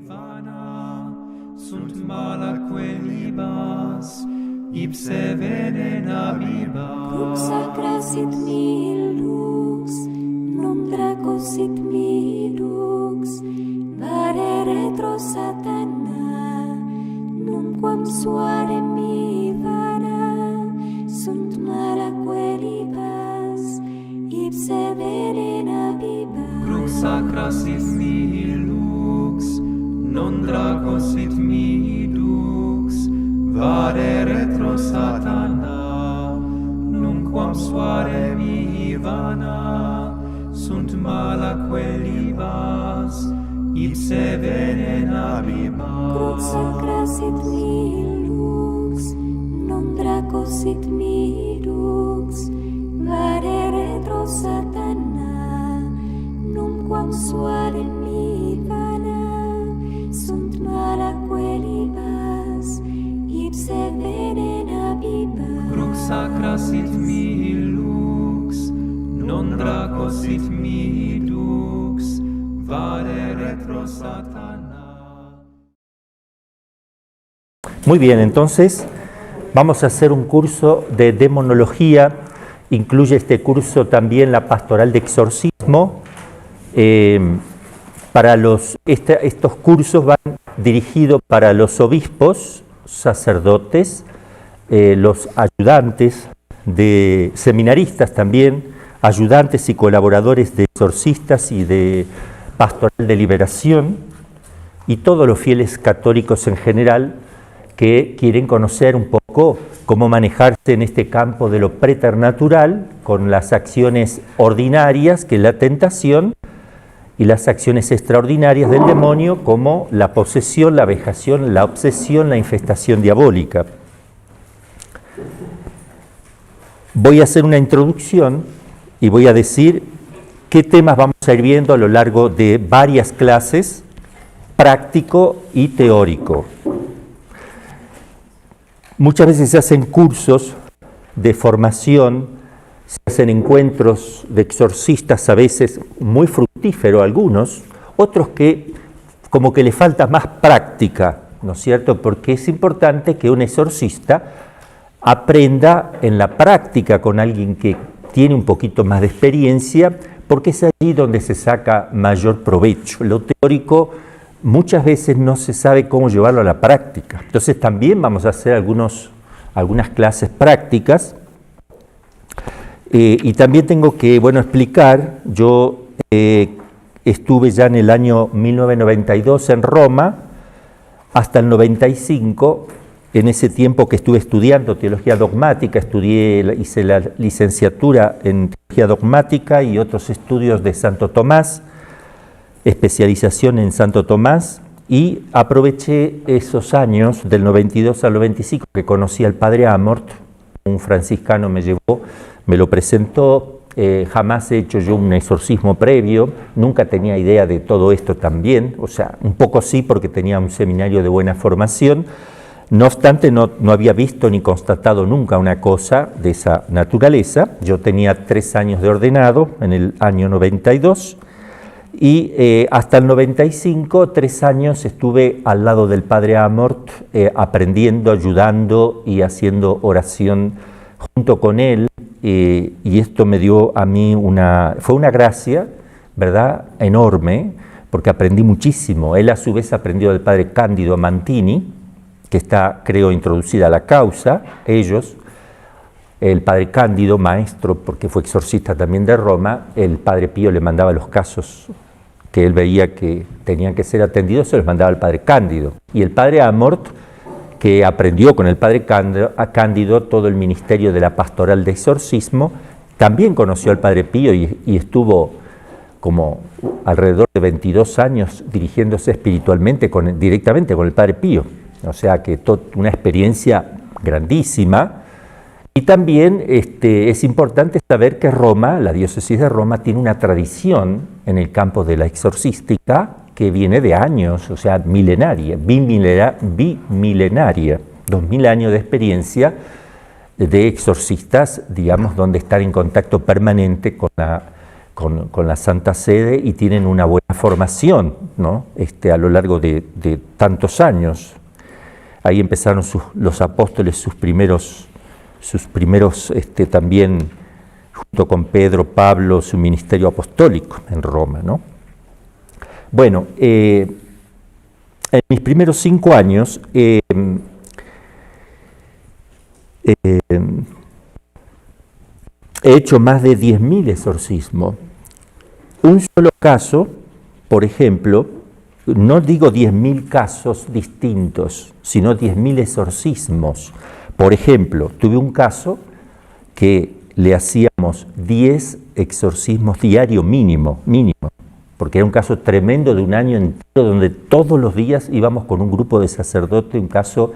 vana sunt mala quelibas ipse venena vivas. Crux sacra sit mihi lux, non draco sit mihi lux, vare retro satana, numquam suare mihi vana, sunt mala quelibas, ipse venena vivas. Crux sacra sit mihi lux, non draco sit mihi lux, vade retro satana, numquam suare mihi vana, sunt mala quelibas, ipse venena vivas. Crux sacra sit mihi lux, non draco sit mihi lux, vade retro satana, numquam suare mihi vana, sunt mala quelibas, ipse venena vivas. Crux sacra sit mihi lux, non draco sit mihi lux, vade retro satana. Muy bien, entonces vamos a hacer un curso de demonología. Incluye este curso también la pastoral de exorcismo. Estos cursos van dirigidos para los obispos, sacerdotes, los ayudantes, de seminaristas también, ayudantes y colaboradores de exorcistas y de pastoral de liberación, y todos los fieles católicos en general que quieren conocer un poco cómo manejarse en este campo de lo preternatural con las acciones ordinarias, que es la tentación, y las acciones extraordinarias del demonio, como la posesión, la vejación, la obsesión, la infestación diabólica. Voy a hacer una introducción y voy a decir qué temas vamos a ir viendo a lo largo de varias clases, práctico y teórico. Muchas veces se hacen cursos de formación, se hacen encuentros de exorcistas, a veces muy fructíferos algunos, otros que como que le falta más práctica, ¿no es cierto? Porque es importante que un exorcista aprenda en la práctica con alguien que tiene un poquito más de experiencia, porque es allí donde se saca mayor provecho. Lo teórico muchas veces no se sabe cómo llevarlo a la práctica. Entonces también vamos a hacer algunas clases prácticas. Y también tengo que, explicar, yo estuve ya en el año 1992 en Roma, hasta el 95, en ese tiempo que estuve estudiando teología dogmática, hice la licenciatura en teología dogmática y otros estudios de Santo Tomás, especialización en Santo Tomás, y aproveché esos años, del 92 al 95, que conocí al padre Amort, un franciscano me lo presentó. Jamás he hecho yo un exorcismo previo, nunca tenía idea de todo esto también, o sea, un poco sí porque tenía un seminario de buena formación. No obstante, no había visto ni constatado nunca una cosa de esa naturaleza. Yo tenía 3 años de ordenado en el año 92 y hasta el 95, 3 años estuve al lado del padre Amort, aprendiendo, ayudando y haciendo oración junto con él, y esto me dio a mí fue una gracia, ¿verdad?, enorme, porque aprendí muchísimo. Él a su vez aprendió del padre Cándido Mantini, que está, creo, introducida a la causa, ellos, el padre Cándido, maestro, porque fue exorcista también de Roma, el padre Pío le mandaba los casos que él veía que tenían que ser atendidos, se los mandaba al padre Cándido. Y el padre Amort, que aprendió con el padre Cándido todo el ministerio de la pastoral de exorcismo, también conoció al padre Pío y estuvo como alrededor de 22 años dirigiéndose espiritualmente directamente con el padre Pío. O sea que una experiencia grandísima. Y también es importante saber que Roma, la diócesis de Roma, tiene una tradición en el campo de la exorcística que viene de años, o sea, milenaria, bimilenaria, 2000 años de experiencia de exorcistas, digamos, donde están en contacto permanente con con la Santa Sede y tienen una buena formación, ¿no? A lo largo de tantos años. Ahí empezaron los apóstoles sus primeros también, junto con Pedro, Pablo, su ministerio apostólico en Roma, ¿no? Bueno, en mis primeros 5 años he hecho más de 10.000 exorcismos. Un solo caso, por ejemplo, no digo 10.000 casos distintos, sino 10.000 exorcismos. Por ejemplo, tuve un caso que le hacíamos 10 exorcismos diarios mínimo, porque era un caso tremendo de un año entero donde todos los días íbamos con un grupo de sacerdotes, un caso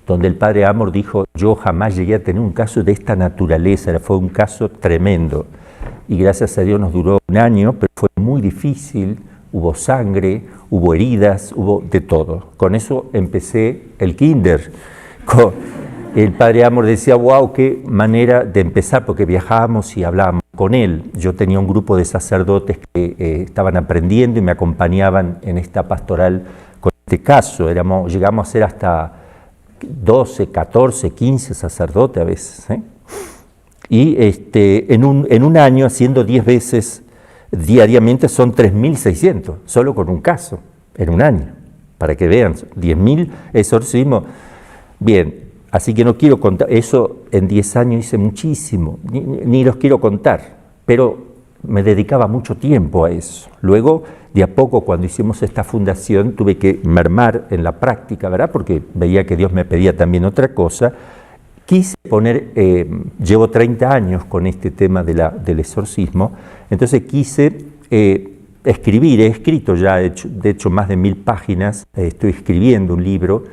donde el padre Amor dijo, yo jamás llegué a tener un caso de esta naturaleza, fue un caso tremendo. Y gracias a Dios nos duró un año, pero fue muy difícil, hubo sangre, hubo heridas, hubo de todo. Con eso empecé el kinder. El padre Amor decía, wow, qué manera de empezar, porque viajábamos y hablábamos con él. Yo tenía un grupo de sacerdotes que estaban aprendiendo y me acompañaban en esta pastoral con este caso. Llegamos a ser hasta 12, 14, 15 sacerdotes a veces, ¿eh? Y en un año, haciendo 10 veces diariamente, son 3.600, solo con un caso, en un año, para que vean, 10.000 exorcismos. Bien, así que no quiero contar, eso en 10 años hice muchísimo, ni los quiero contar, pero me dedicaba mucho tiempo a eso. Luego, de a poco, cuando hicimos esta fundación, tuve que mermar en la práctica, ¿verdad? Porque veía que Dios me pedía también otra cosa. Quise poner, llevo 30 años con este tema del exorcismo, entonces quise escribir, he escrito ya, de hecho más de 1.000 páginas, estoy escribiendo un libro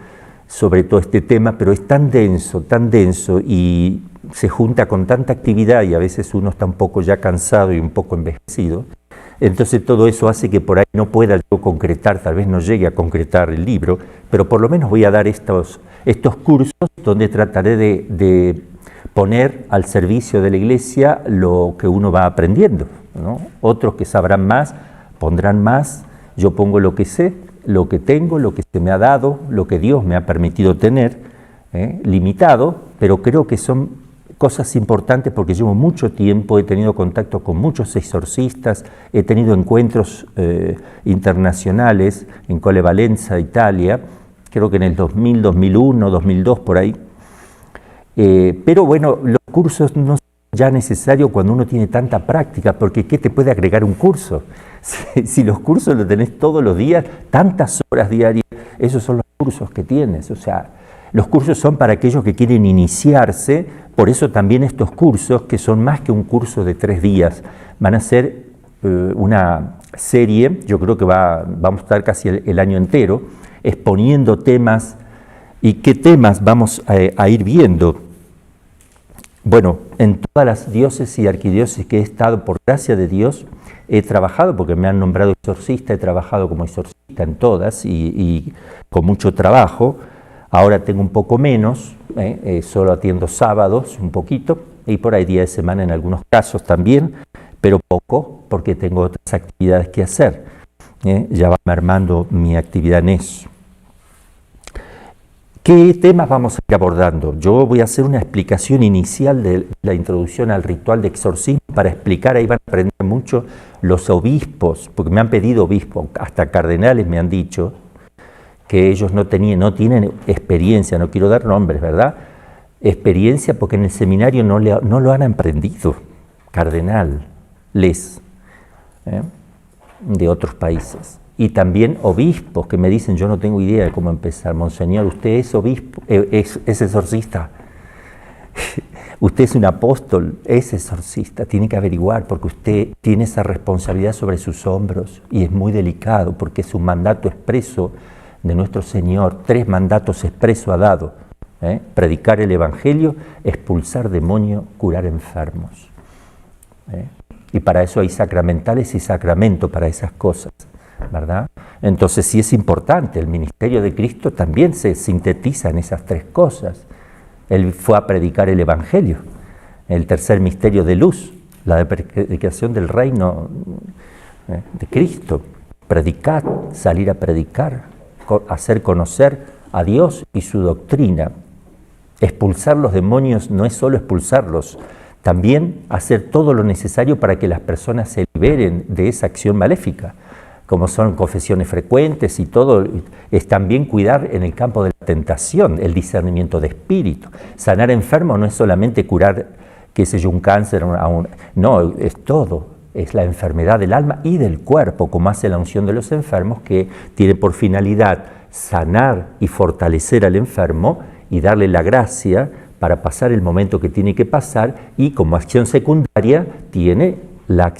sobre todo este tema, pero es tan denso y se junta con tanta actividad y a veces uno está un poco ya cansado y un poco envejecido. Entonces todo eso hace que por ahí no pueda yo concretar, tal vez no llegue a concretar el libro, pero por lo menos voy a dar estos cursos donde trataré de poner al servicio de la Iglesia lo que uno va aprendiendo, ¿no? Otros que sabrán más, pondrán más, yo pongo lo que sé, lo que tengo, lo que se me ha dado, lo que Dios me ha permitido tener, limitado, pero creo que son cosas importantes porque llevo mucho tiempo, he tenido contacto con muchos exorcistas, he tenido encuentros internacionales en Colle Valenza, Italia, creo que en el 2000, 2001, 2002, por ahí. Pero bueno, los cursos no son ya necesarios cuando uno tiene tanta práctica, porque ¿qué te puede agregar un curso? Si los cursos los tenés todos los días, tantas horas diarias, esos son los cursos que tienes, o sea, los cursos son para aquellos que quieren iniciarse, por eso también estos cursos, que son más que un curso de 3 días, van a ser una serie, yo creo que vamos a estar casi el año entero, exponiendo temas, y qué temas vamos a ir viendo. Bueno, en todas las diócesis y arquidiócesis que he estado, por gracia de Dios, he trabajado, porque me han nombrado exorcista, he trabajado como exorcista en todas, y con mucho trabajo. Ahora tengo un poco menos, solo atiendo sábados un poquito, y por ahí día de semana en algunos casos también, pero poco, porque tengo otras actividades que hacer. Ya va mermando mi actividad en eso. ¿Qué temas vamos a ir abordando? Yo voy a hacer una explicación inicial de la introducción al ritual de exorcismo para explicar, ahí van a aprender mucho los obispos, porque me han pedido obispos, hasta cardenales me han dicho que ellos no tienen experiencia, no quiero dar nombres, ¿verdad? Experiencia porque en el seminario no lo han aprendido, cardenales de otros países. Y también obispos que me dicen, yo no tengo idea de cómo empezar. Monseñor, usted es obispo, es exorcista. Usted es un apóstol, es exorcista, tiene que averiguar porque usted tiene esa responsabilidad sobre sus hombros y es muy delicado porque es un mandato expreso de nuestro Señor. 3 mandatos expresos ha dado. Predicar el Evangelio, expulsar demonios, curar enfermos. Y para eso hay sacramentales y sacramento para esas cosas, ¿verdad? Entonces sí es importante, el ministerio de Cristo también se sintetiza en esas 3 cosas. Él fue a predicar el Evangelio, el tercer misterio de luz, la predicación del reino de Cristo. Predicar, salir a predicar, hacer conocer a Dios y su doctrina. Expulsar los demonios no es solo expulsarlos, también hacer todo lo necesario para que las personas se liberen de esa acción maléfica, como son confesiones frecuentes y todo. Es también cuidar en el campo de la tentación, el discernimiento de espíritu. Sanar enfermos no es solamente curar, qué sé yo, un cáncer, no, es todo. Es la enfermedad del alma y del cuerpo, como hace la unción de los enfermos, que tiene por finalidad sanar y fortalecer al enfermo y darle la gracia para pasar el momento que tiene que pasar, y como acción secundaria tiene la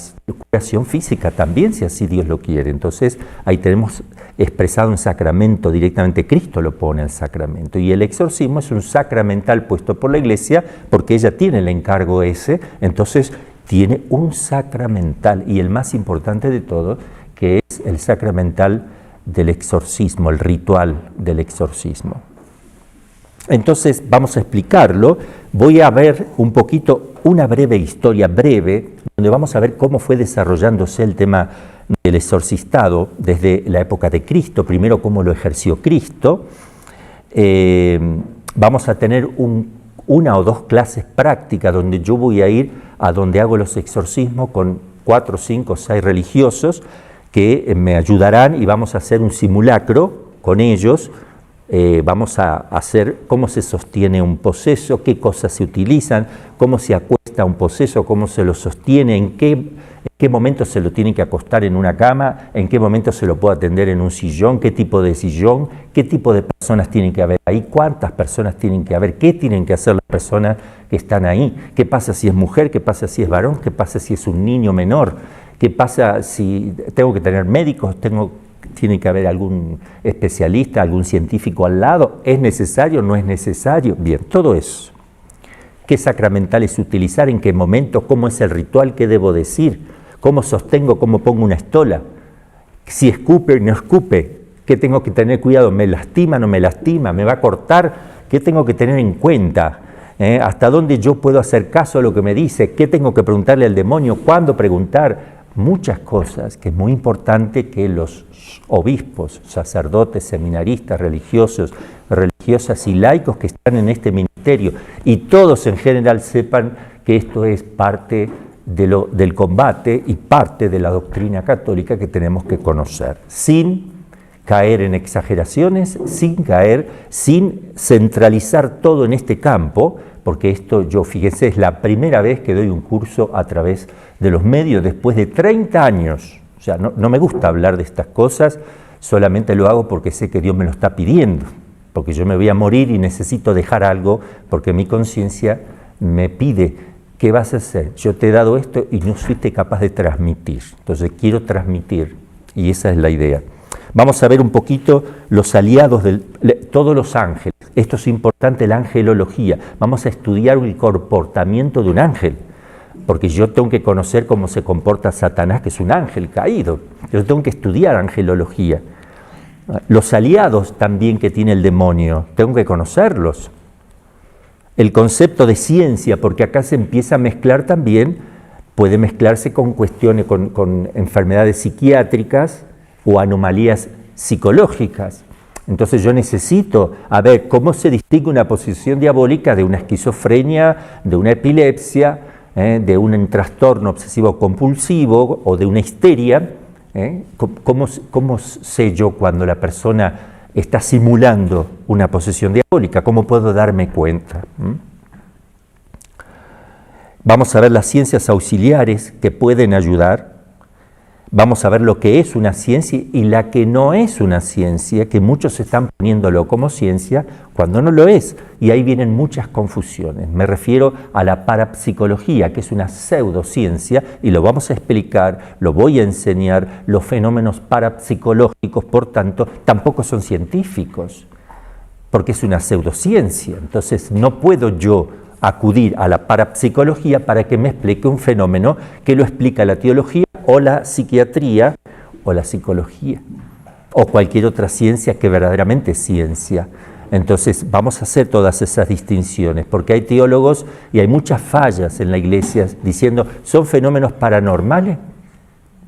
curación física también, si así Dios lo quiere. Entonces ahí tenemos expresado un sacramento, directamente Cristo lo pone al sacramento, y el exorcismo es un sacramental puesto por la Iglesia porque ella tiene el encargo ese. Entonces tiene un sacramental, y el más importante de todo, que es el sacramental del exorcismo, el ritual del exorcismo. Entonces vamos a explicarlo. Voy a ver un poquito, una breve historia breve, donde vamos a ver cómo fue desarrollándose el tema del exorcistado desde la época de Cristo, primero cómo lo ejerció Cristo. Vamos a tener una o dos clases prácticas donde yo voy a ir a donde hago los exorcismos con 4, 5, 6 religiosos que me ayudarán, y vamos a hacer un simulacro con ellos. Vamos a hacer cómo se sostiene un poseso, qué cosas se utilizan, cómo se acuesta un poseso, cómo se lo sostiene, en qué momento se lo tiene que acostar en una cama, en qué momento se lo puede atender en un sillón, qué tipo de sillón, qué tipo de personas tienen que haber ahí, cuántas personas tienen que haber, qué tienen que hacer las personas que están ahí, qué pasa si es mujer, qué pasa si es varón, qué pasa si es un niño menor, qué pasa si tengo que tener médicos, tiene que haber algún especialista, algún científico al lado, ¿es necesario, no es necesario? Bien, todo eso. ¿Qué sacramentales utilizar, en qué momento, cómo es el ritual, qué debo decir, cómo sostengo, cómo pongo una estola, si escupe o no escupe, qué tengo que tener cuidado, me lastima, no me lastima, me va a cortar, qué tengo que tener en cuenta, hasta dónde yo puedo hacer caso a lo que me dice, qué tengo que preguntarle al demonio, cuándo preguntar. Muchas cosas que es muy importante que los obispos, sacerdotes, seminaristas, religiosos, religiosas y laicos que están en este ministerio, y todos en general, sepan que esto es parte del combate y parte de la doctrina católica que tenemos que conocer, sin caer en exageraciones, sin centralizar todo en este campo, porque esto, fíjense, es la primera vez que doy un curso a través de los medios después de 30 años. O sea, no me gusta hablar de estas cosas, solamente lo hago porque sé que Dios me lo está pidiendo, porque yo me voy a morir y necesito dejar algo, porque mi conciencia me pide, ¿qué vas a hacer? Yo te he dado esto y no fuiste capaz de transmitir, entonces quiero transmitir, y esa es la idea. Vamos a ver un poquito los aliados de todos los ángeles. Esto es importante, la angelología. Vamos a estudiar el comportamiento de un ángel, porque yo tengo que conocer cómo se comporta Satanás, que es un ángel caído. Yo tengo que estudiar angelología. Los aliados también que tiene el demonio, tengo que conocerlos. El concepto de ciencia, porque acá se empieza a mezclar también, puede mezclarse con cuestiones, con enfermedades psiquiátricas o anomalías psicológicas. Entonces yo necesito ver cómo se distingue una posesión diabólica de una esquizofrenia, de una epilepsia, de un trastorno obsesivo compulsivo o de una histeria. ¿Cómo sé yo cuando la persona está simulando una posesión diabólica? ¿Cómo puedo darme cuenta? Vamos a ver las ciencias auxiliares que pueden ayudar. Vamos a ver lo que es una ciencia y la que no es una ciencia, que muchos están poniéndolo como ciencia cuando no lo es. Y ahí vienen muchas confusiones. Me refiero a la parapsicología, que es una pseudociencia, y lo vamos a explicar, lo voy a enseñar. Los fenómenos parapsicológicos, por tanto, tampoco son científicos, porque es una pseudociencia. Entonces no puedo yo acudir a la parapsicología para que me explique un fenómeno que lo explica la teología o la psiquiatría o la psicología o cualquier otra ciencia que verdaderamente es ciencia. Entonces vamos a hacer todas esas distinciones, porque hay teólogos y hay muchas fallas en la Iglesia diciendo, ¿son fenómenos paranormales?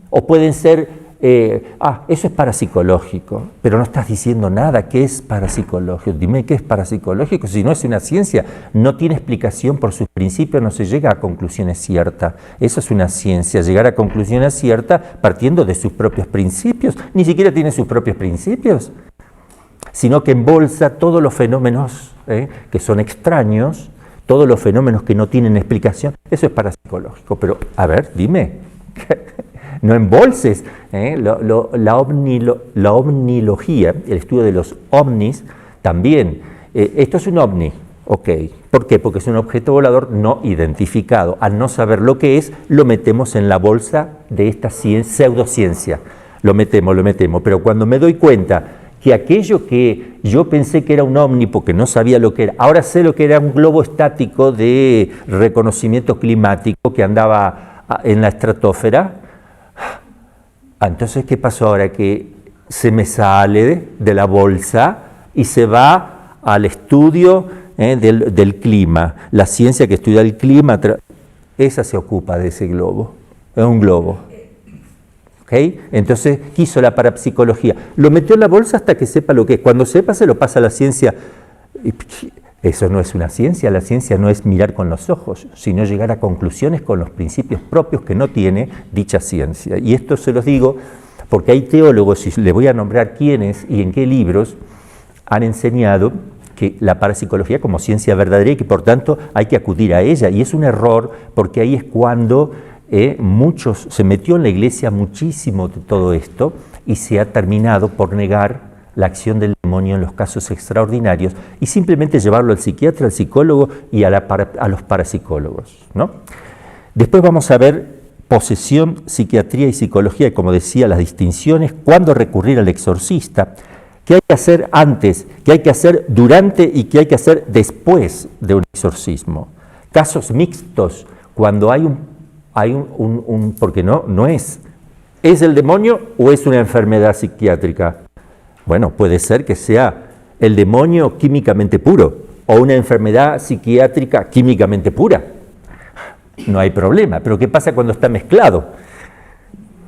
O pueden ser, eso es parapsicológico, pero no estás diciendo nada. ¿Qué es parapsicológico? Dime qué es parapsicológico. Si no es una ciencia, no tiene explicación por sus principios, no se llega a conclusiones ciertas. Eso es una ciencia, llegar a conclusiones ciertas partiendo de sus propios principios. Ni siquiera tiene sus propios principios, sino que embolsa todos los fenómenos que son extraños, todos los fenómenos que no tienen explicación. Eso es parapsicológico. Pero, a ver, dime. No embolses. La ovnilogía, el estudio de los ovnis, también. Esto es un ovni, ok. ¿Por qué? Porque es un objeto volador no identificado. Al no saber lo que es, lo metemos en la bolsa de esta pseudociencia. Lo metemos. Pero cuando me doy cuenta que aquello que yo pensé que era un ovni porque no sabía lo que era, ahora sé lo que era un globo estático de reconocimiento climático que andaba en la estratosfera. Entonces, ¿qué pasó ahora? Que se me sale de la bolsa y se va al estudio del clima. La ciencia que estudia el clima, esa se ocupa de ese globo. Es un globo. ¿Okay? Entonces, ¿qué hizo la parapsicología? Lo metió en la bolsa hasta que sepa lo que es. Cuando sepa, se lo pasa a la ciencia. Eso no es una ciencia. La ciencia no es mirar con los ojos, sino llegar a conclusiones con los principios propios que no tiene dicha ciencia. Y esto se los digo porque hay teólogos, y les voy a nombrar quiénes y en qué libros, han enseñado que la parapsicología como ciencia verdadera y que por tanto hay que acudir a ella. Y es un error, porque ahí es cuando se metió en la Iglesia muchísimo de todo esto y se ha terminado por negar la acción del demonio en los casos extraordinarios y simplemente llevarlo al psiquiatra, al psicólogo y a los parapsicólogos, ¿no? Después vamos a ver posesión, psiquiatría y psicología, y como decía, las distinciones, cuándo recurrir al exorcista, qué hay que hacer antes, qué hay que hacer durante y qué hay que hacer después de un exorcismo. Casos mixtos, cuando hay porque no es el demonio o es una enfermedad psiquiátrica. Bueno, puede ser que sea el demonio químicamente puro o una enfermedad psiquiátrica químicamente pura. No hay problema, pero ¿qué pasa cuando está mezclado?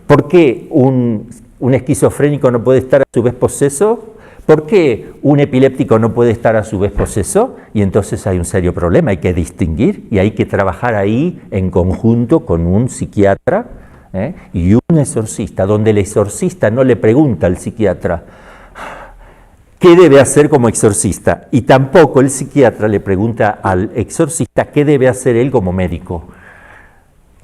¿Por qué un esquizofrénico no puede estar a su vez poseso? ¿Por qué un epiléptico no puede estar a su vez poseso? Y entonces hay un serio problema, hay que distinguir y hay que trabajar ahí en conjunto con un psiquiatra y un exorcista, donde el exorcista no le pregunta al psiquiatra qué debe hacer como exorcista, y tampoco el psiquiatra le pregunta al exorcista qué debe hacer él como médico.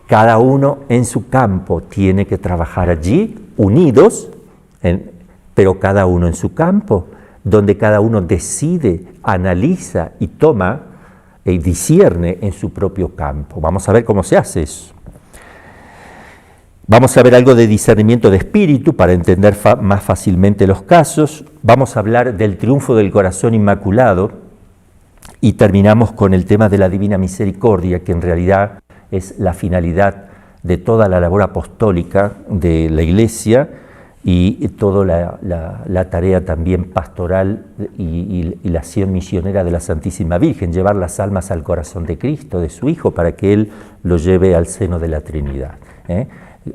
Cada uno en su campo tiene que trabajar allí, unidos, pero cada uno en su campo, donde cada uno decide, analiza y toma y discierne en su propio campo. Vamos a ver cómo se hace eso. Vamos a ver algo de discernimiento de espíritu para entender más fácilmente los casos. Vamos a hablar del triunfo del corazón inmaculado y terminamos con el tema de la divina misericordia, que en realidad es la finalidad de toda la labor apostólica de la Iglesia y toda la tarea también pastoral y la acción misionera de la Santísima Virgen, llevar las almas al corazón de Cristo, de su Hijo, para que Él lo lleve al seno de la Trinidad.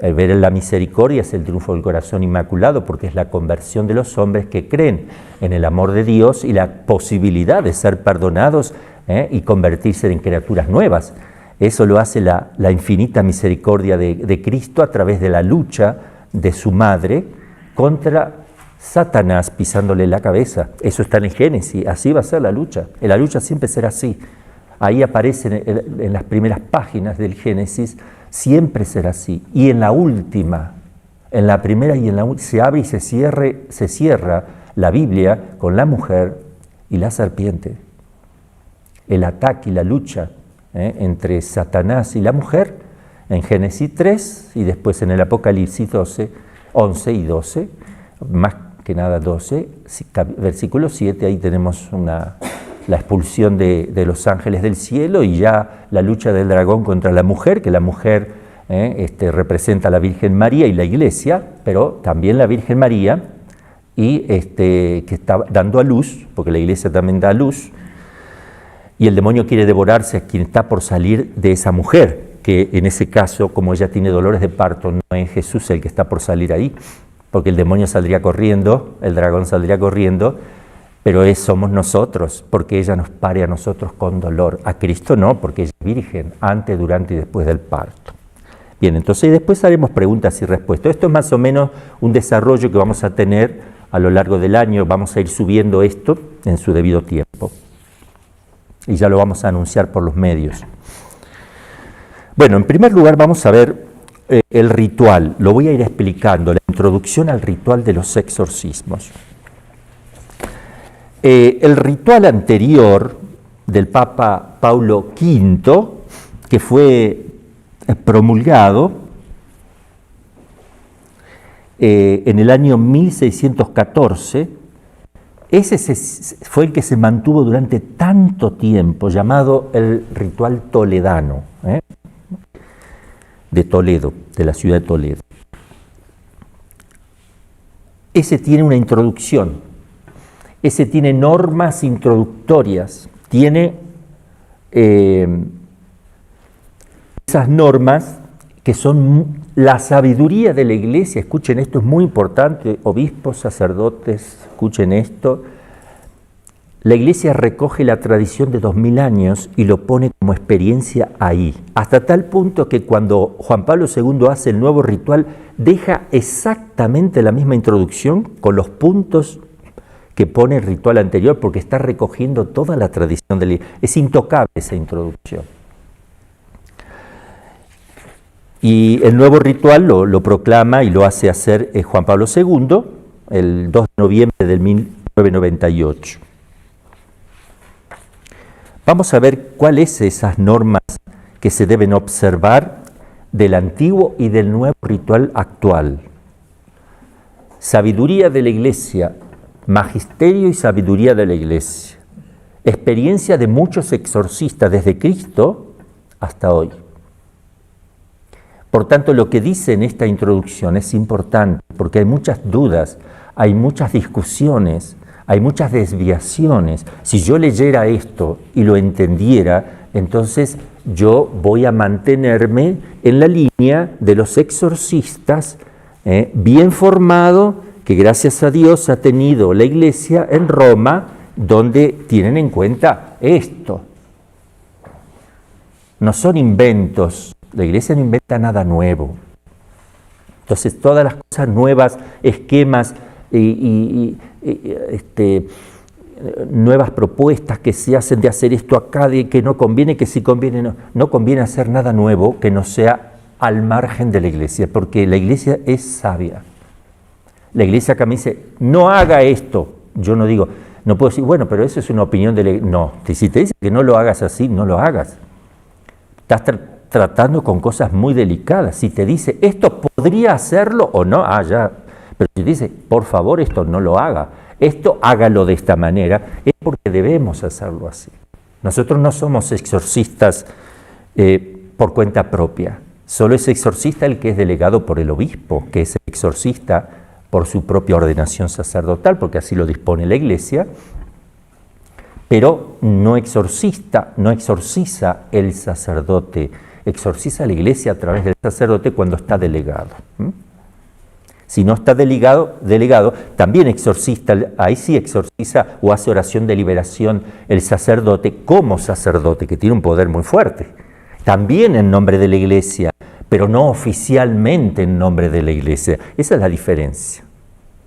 El ver en la misericordia es el triunfo del corazón inmaculado, porque es la conversión de los hombres que creen en el amor de Dios y la posibilidad de ser perdonados y convertirse en criaturas nuevas. Eso lo hace la infinita misericordia de Cristo a través de la lucha de su madre contra Satanás pisándole la cabeza. Eso está en el Génesis, así va a ser la lucha. La lucha siempre será así. Ahí aparece en las primeras páginas del Génesis, siempre será así. Y en la última, en la primera y en la última, se abre y se cierra la Biblia con la mujer y la serpiente. El ataque y la lucha entre Satanás y la mujer en Génesis 3 y después en el Apocalipsis 11 y 12, más que nada 12, versículo 7, ahí tenemos la expulsión de los ángeles del cielo y ya la lucha del dragón contra la mujer, que la mujer representa a la Virgen María y la Iglesia, pero también la Virgen María y que está dando a luz, porque la iglesia también da a luz, y el demonio quiere devorarse a quien está por salir de esa mujer, que en ese caso, como ella tiene dolores de parto, no es Jesús el que está por salir ahí, porque el demonio saldría corriendo, el dragón saldría corriendo, pero somos nosotros, porque ella nos pare a nosotros con dolor. A Cristo no, porque ella es virgen, antes, durante y después del parto. Bien, entonces después haremos preguntas y respuestas. Esto es más o menos un desarrollo que vamos a tener a lo largo del año. Vamos a ir subiendo esto en su debido tiempo. Y ya lo vamos a anunciar por los medios. Bueno, en primer lugar vamos a ver el ritual. Lo voy a ir explicando, la introducción al ritual de los exorcismos. El ritual anterior del Papa Paulo V, que fue promulgado en el año 1614, ese fue el que se mantuvo durante tanto tiempo, llamado el ritual toledano, de Toledo, de la ciudad de Toledo. Ese tiene una introducción. Ese tiene normas introductorias, tiene esas normas que son la sabiduría de la Iglesia. Escuchen esto, es muy importante, obispos, sacerdotes, escuchen esto. La Iglesia recoge la tradición de 2000 años y lo pone como experiencia ahí, hasta tal punto que cuando Juan Pablo II hace el nuevo ritual, deja exactamente la misma introducción con los puntos que pone el ritual anterior, porque está recogiendo toda la tradición de la Iglesia. Es intocable esa introducción. Y el nuevo ritual lo proclama y lo hace hacer Juan Pablo II el 2 de noviembre del 1998. Vamos a ver cuáles son esas normas que se deben observar del antiguo y del nuevo ritual actual. Sabiduría de la Iglesia, magisterio y sabiduría de la Iglesia, experiencia de muchos exorcistas desde Cristo hasta hoy. Por tanto, lo que dice en esta introducción es importante, porque hay muchas dudas, hay muchas discusiones, hay muchas desviaciones. Si yo leyera esto y lo entendiera, entonces yo voy a mantenerme en la línea de los exorcistas bien formado, que gracias a Dios ha tenido la Iglesia en Roma, donde tienen en cuenta esto. No son inventos, la Iglesia no inventa nada nuevo. Entonces todas las cosas nuevas, esquemas nuevas propuestas que se hacen de hacer esto acá, de que no conviene, que sí conviene, no conviene hacer nada nuevo que no sea al margen de la Iglesia, porque la Iglesia es sabia. La Iglesia acá me dice, no haga esto. Yo no digo, no puedo decir, bueno, pero eso es una opinión de la Iglesia. No, si te dice que no lo hagas así, no lo hagas. Estás tratando con cosas muy delicadas. Si te dice, esto podría hacerlo o no, ya. Pero si te dice, por favor, esto no lo haga, esto hágalo de esta manera, es porque debemos hacerlo así. Nosotros no somos exorcistas por cuenta propia. Solo es exorcista el que es delegado por el obispo, que es exorcista por su propia ordenación sacerdotal, porque así lo dispone la Iglesia, pero no exorciza el sacerdote, exorciza la Iglesia a través del sacerdote cuando está delegado. Si no está delegado, también exorcista, ahí sí exorciza o hace oración de liberación el sacerdote como sacerdote, que tiene un poder muy fuerte, también en nombre de la Iglesia, pero no oficialmente en nombre de la Iglesia. Esa es la diferencia.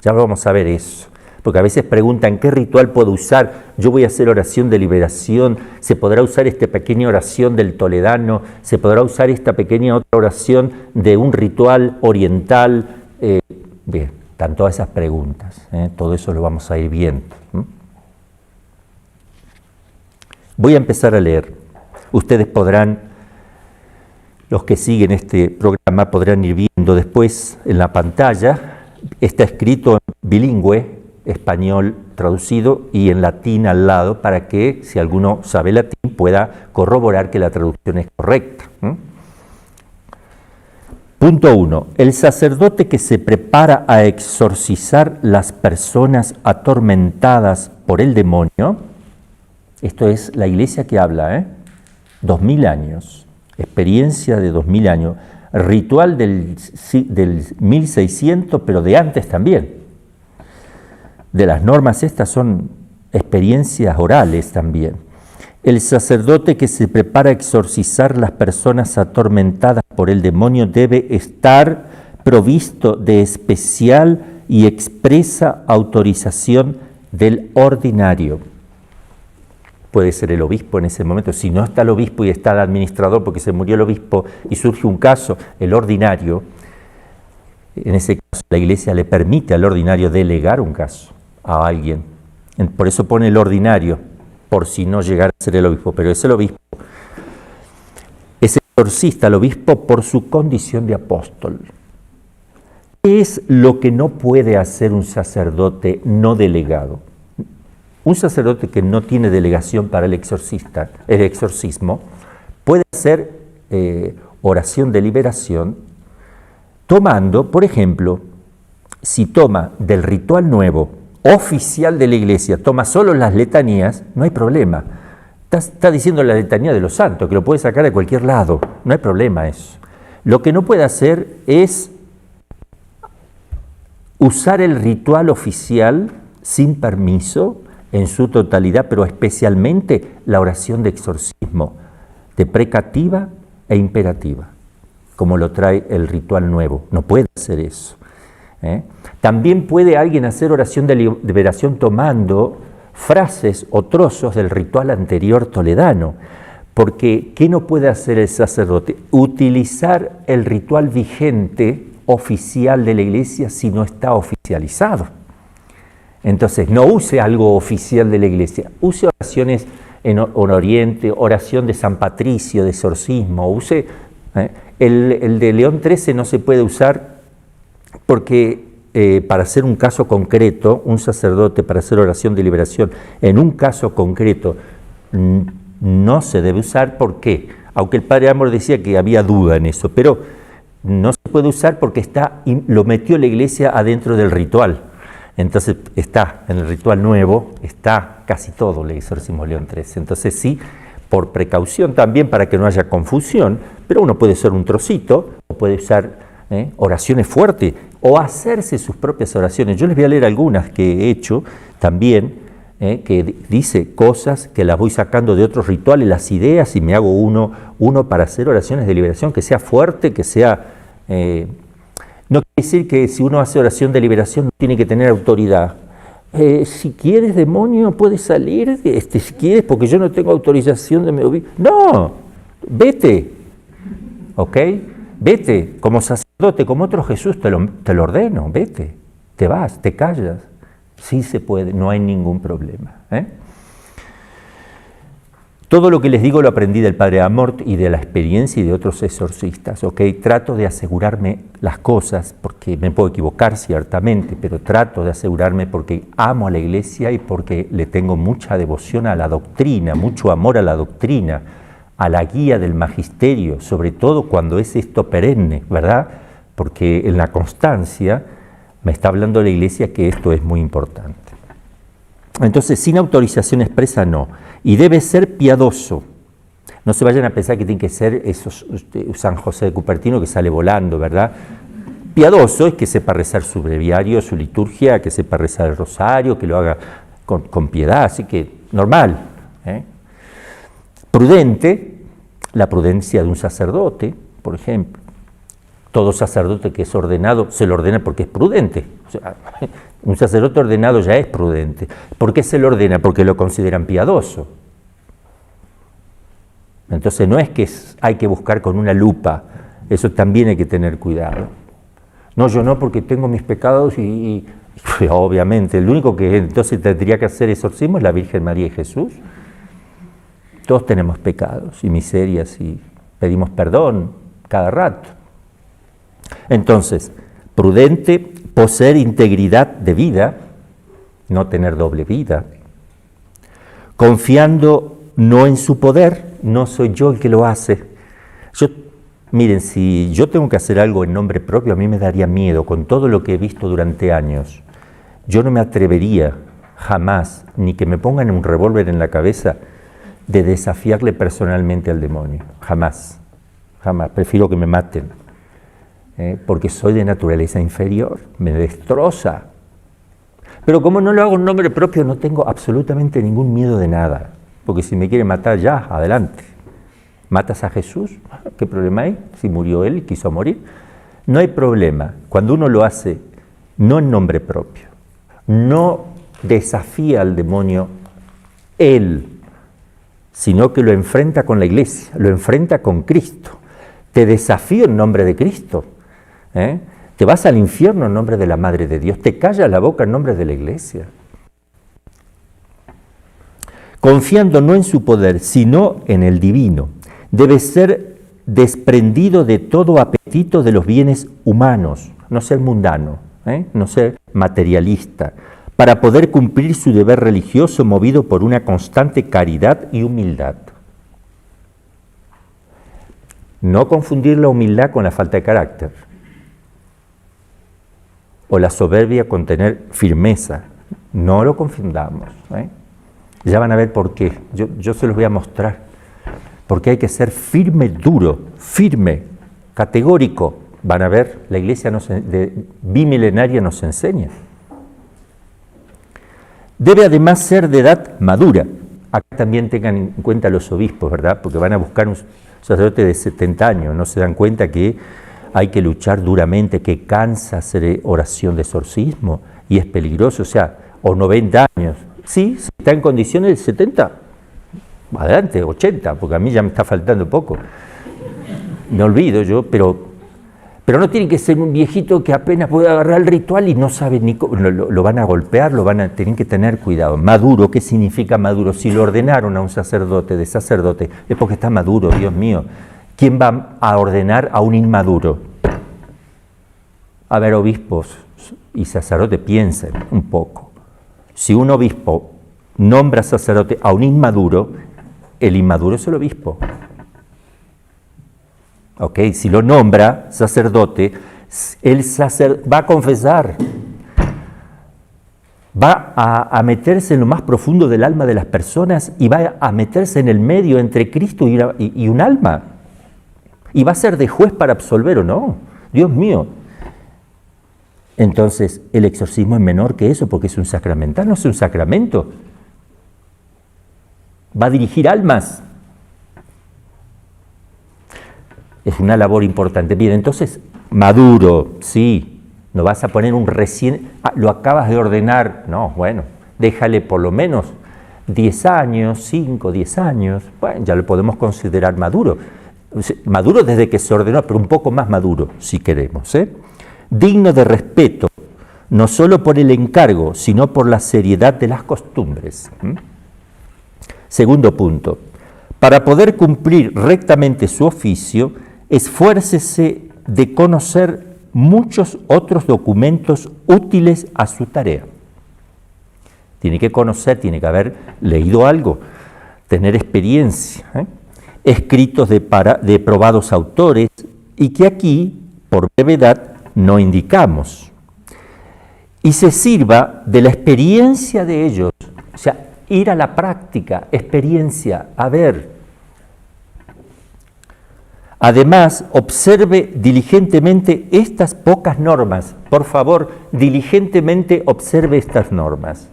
Ya vamos a ver eso, porque a veces preguntan, ¿qué ritual puedo usar? Yo voy a hacer oración de liberación, ¿se podrá usar esta pequeña oración del toledano? ¿Se podrá usar esta pequeña otra oración de un ritual oriental? Bien, están todas esas preguntas, todo eso lo vamos a ir viendo. Voy a empezar a leer. Ustedes podrán, los que siguen este programa, podrán ir viendo después en la pantalla. Está escrito en bilingüe, español traducido, y en latín al lado, para que, si alguno sabe latín, pueda corroborar que la traducción es correcta. Punto 1. El sacerdote que se prepara a exorcizar las personas atormentadas por el demonio, esto es la iglesia que habla, 2000 años, experiencia de 2000 años, ritual del 1600, pero de antes también. De las normas estas son experiencias orales también. El sacerdote que se prepara a exorcizar las personas atormentadas por el demonio debe estar provisto de especial y expresa autorización del ordinario. Puede ser el obispo en ese momento. Si no está el obispo y está el administrador porque se murió el obispo y surge un caso, el ordinario, en ese caso la iglesia le permite al ordinario delegar un caso a alguien. Por eso pone el ordinario, por si no llegara a ser el obispo, pero es el obispo. Es exorcista el obispo por su condición de apóstol. ¿Qué es lo que no puede hacer un sacerdote no delegado? Un sacerdote que no tiene delegación para el exorcismo, puede hacer oración de liberación tomando, por ejemplo, si toma del ritual nuevo, oficial de la iglesia, toma solo las letanías, no hay problema. Está diciendo la letanía de los santos, que lo puede sacar de cualquier lado, no hay problema eso. Lo que no puede hacer es usar el ritual oficial sin permiso en su totalidad, pero especialmente la oración de exorcismo, de precativa e imperativa, como lo trae el ritual nuevo. No puede hacer eso. También puede alguien hacer oración de liberación tomando frases o trozos del ritual anterior toledano, porque ¿qué no puede hacer el sacerdote? Utilizar el ritual vigente oficial de la iglesia si no está oficializado. Entonces, no use algo oficial de la iglesia, use oraciones en Oriente, oración de San Patricio, de exorcismo, use el de León XIII no se puede usar porque para hacer un caso concreto, un sacerdote para hacer oración de liberación en un caso concreto no se debe usar. ¿Por qué? Aunque el padre Amor decía que había duda en eso, pero no se puede usar porque lo metió la iglesia adentro del ritual. Entonces está en el ritual nuevo, está casi todo el exorcismo de León XIII. Entonces sí, por precaución también para que no haya confusión, pero uno puede usar un trocito, o puede usar oraciones fuertes, o hacerse sus propias oraciones. Yo les voy a leer algunas que he hecho también, que dice cosas que las voy sacando de otros rituales, las ideas, y me hago uno para hacer oraciones de liberación, que sea fuerte, que sea... no quiere decir que si uno hace oración de liberación no tiene que tener autoridad. Si quieres, demonio, puedes salir, si quieres, porque yo no tengo autorización de mi obispo. No, vete, ¿ok? Vete, como sacerdote, como otro Jesús, te lo ordeno, vete, te vas, te callas. Sí se puede, no hay ningún problema. Todo lo que les digo lo aprendí del padre Amort y de la experiencia y de otros exorcistas, ¿ok? Trato de asegurarme las cosas, porque me puedo equivocar ciertamente, pero trato de asegurarme porque amo a la iglesia y porque le tengo mucha devoción a la doctrina, mucho amor a la doctrina, a la guía del magisterio, sobre todo cuando es esto perenne, ¿verdad? Porque en la constancia me está hablando la iglesia que esto es muy importante. Entonces, sin autorización expresa no. Y debe ser piadoso. No se vayan a pensar que tiene que ser San José de Cupertino que sale volando, ¿verdad? Piadoso es que sepa rezar su breviario, su liturgia, que sepa rezar el rosario, que lo haga con piedad, así que normal. Prudente, la prudencia de un sacerdote, por ejemplo. Todo sacerdote que es ordenado se lo ordena porque es prudente. O sea, un sacerdote ordenado ya es prudente. ¿Por qué se lo ordena? Porque lo consideran piadoso. Entonces no es que hay que buscar con una lupa, eso también hay que tener cuidado. No, yo no, porque tengo mis pecados y obviamente, el único que entonces tendría que hacer exorcismo es la Virgen María y Jesús. Todos tenemos pecados y miserias y pedimos perdón cada rato. Entonces, prudente, poseer integridad de vida, no tener doble vida, confiando no en su poder, no soy yo el que lo hace. Yo Miren, si yo tengo que hacer algo en nombre propio, a mí me daría miedo, con todo lo que he visto durante años. Yo no me atrevería jamás, ni que me pongan un revólver en la cabeza, de desafiarle personalmente al demonio. Jamás, jamás. Prefiero que me maten, porque soy de naturaleza inferior, me destroza. Pero como no lo hago en nombre propio, no tengo absolutamente ningún miedo de nada, porque si me quiere matar ya, adelante. ¿Matas a Jesús? ¿Qué problema hay? Si murió Él y quiso morir. No hay problema. Cuando uno lo hace, no en nombre propio, no desafía al demonio Él, sino que lo enfrenta con la iglesia, lo enfrenta con Cristo. Te desafío en nombre de Cristo. Te vas al infierno en nombre de la Madre de Dios. Te calla la boca en nombre de la iglesia. Confiando no en su poder, sino en el divino. Debe ser desprendido de todo apetito de los bienes humanos, no ser mundano, no ser materialista, para poder cumplir su deber religioso movido por una constante caridad y humildad. No confundir la humildad con la falta de carácter, o la soberbia con tener firmeza. No lo confundamos. Ya van a ver por qué. Yo se los voy a mostrar. Porque hay que ser firme, duro, firme, categórico. Van a ver, la iglesia bimilenaria nos enseña. Debe además ser de edad madura. Acá también tengan en cuenta los obispos, ¿verdad? Porque van a buscar un sacerdote de 70 años. No se dan cuenta que hay que luchar duramente, que cansa hacer oración de exorcismo y es peligroso. O sea, o 90 años. Sí, si está en condiciones de 70, adelante, 80, porque a mí ya me está faltando poco. Me olvido yo, pero no tiene que ser un viejito que apenas puede agarrar el ritual y no sabe ni cómo, lo van a golpear, tienen que tener cuidado. Maduro, ¿qué significa maduro? Si lo ordenaron a un sacerdote, de sacerdote, es porque está maduro, Dios mío. ¿Quién va a ordenar a un inmaduro? A ver, obispos y sacerdotes, piensen un poco. Si un obispo nombra sacerdote a un inmaduro, el inmaduro es el obispo. ¿Ok? Si lo nombra sacerdote, el sacerdote va a confesar, va a meterse en lo más profundo del alma de las personas y va a meterse en el medio entre Cristo y un alma. Y va a ser de juez para absolver o no. Dios mío. Entonces, el exorcismo es menor que eso porque es un sacramental, no es un sacramento. Va a dirigir almas. Es una labor importante. Bien, entonces, maduro, sí. No vas a poner un recién... lo acabas de ordenar. No, bueno, déjale por lo menos 10 años, 5, 10 años. Bueno, ya lo podemos considerar maduro. Maduro desde que se ordenó, pero un poco más maduro, si queremos. Digno de respeto, no solo por el encargo, sino por la seriedad de las costumbres. Segundo punto, para poder cumplir rectamente su oficio, esfuércese de conocer muchos otros documentos útiles a su tarea. Tiene que conocer, tiene que haber leído algo, tener experiencia, escritos de probados autores, y que aquí, por brevedad, no indicamos. Y se sirva de la experiencia de ellos, o sea, ir a la práctica, experiencia, a ver. Además, observe diligentemente estas pocas normas. Por favor, diligentemente observe estas normas.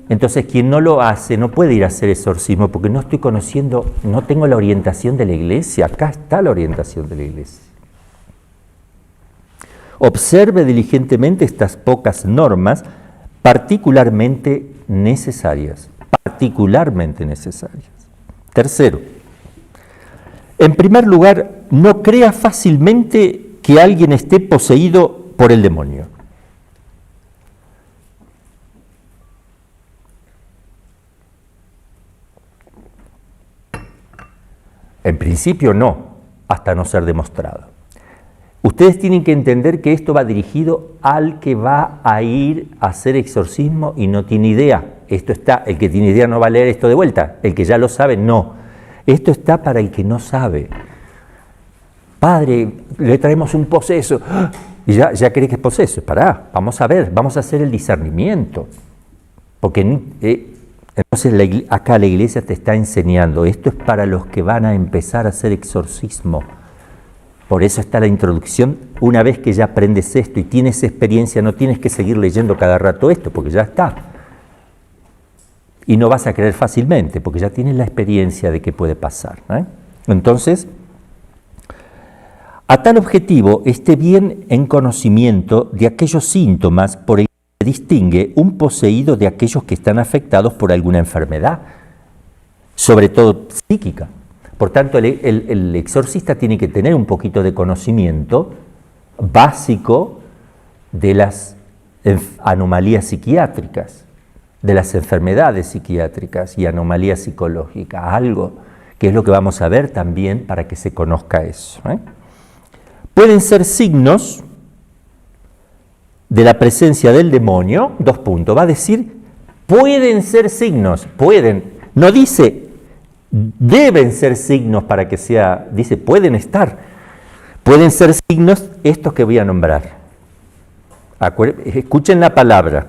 Entonces, quien no lo hace no puede ir a hacer exorcismo porque no estoy conociendo, no tengo la orientación de la iglesia. Acá está la orientación de la iglesia. Observe diligentemente estas pocas normas particularmente necesarias. Particularmente necesarias. Tercero, en primer lugar, no crea fácilmente que alguien esté poseído por el demonio. En principio no, hasta no ser demostrado. Ustedes tienen que entender que esto va dirigido al que va a ir a hacer exorcismo y no tiene idea. Esto está, el que tiene idea no va a leer esto de vuelta, el que ya lo sabe, no. Esto está para el que no sabe. Padre, le traemos un poseso. Y ya cree que es poseso. Pará, vamos a ver, vamos a hacer el discernimiento. Porque entonces acá la iglesia te está enseñando, esto es para los que van a empezar a hacer exorcismo. Por eso está la introducción. Una vez que ya aprendes esto y tienes experiencia, no tienes que seguir leyendo cada rato esto, porque ya está. Y no vas a creer fácilmente, porque ya tienes la experiencia de qué puede pasar, ¿eh? Entonces, a tal objetivo, esté bien en conocimiento de aquellos síntomas por el que se distingue un poseído de aquellos que están afectados por alguna enfermedad, sobre todo psíquica. Por tanto, el exorcista tiene que tener un poquito de conocimiento básico de las anomalías psiquiátricas, de las enfermedades psiquiátricas y anomalías psicológicas, algo que es lo que vamos a ver también para que se conozca eso, ¿eh? Pueden ser signos de la presencia del demonio, 2 puntos, va a decir, pueden ser signos, pueden, no dice, deben ser signos para que sea, dice, pueden estar, pueden ser signos estos que voy a nombrar. Escuchen la palabra,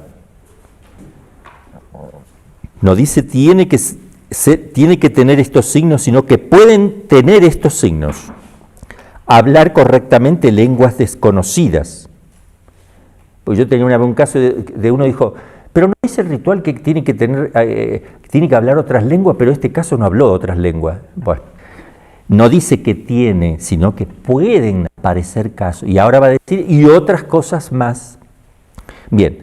no dice tiene que tener estos signos, sino que pueden tener estos signos. Hablar correctamente lenguas desconocidas. Pues yo tenía una vez un caso de uno dijo, pero no dice el ritual que tiene que hablar otras lenguas, pero este caso no habló otras lenguas. Bueno, no dice que tiene, sino que pueden aparecer casos. Y ahora va a decir, y otras cosas más. Bien,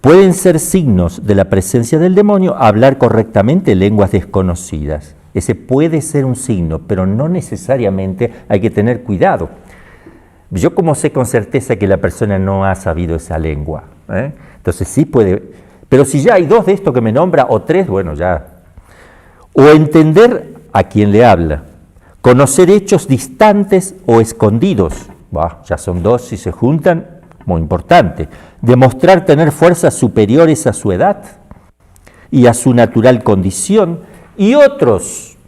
pueden ser signos de la presencia del demonio, hablar correctamente lenguas desconocidas. Ese puede ser un signo, pero no necesariamente, hay que tener cuidado. Yo como sé con certeza que la persona no ha sabido esa lengua, ¿eh? Entonces sí puede, pero si ya hay 2 de estos que me nombra, o 3, bueno, ya. O entender a quien le habla, conocer hechos distantes o escondidos, ya son 2 si se juntan, muy importante. Demostrar tener fuerzas superiores a su edad y a su natural condición, y otros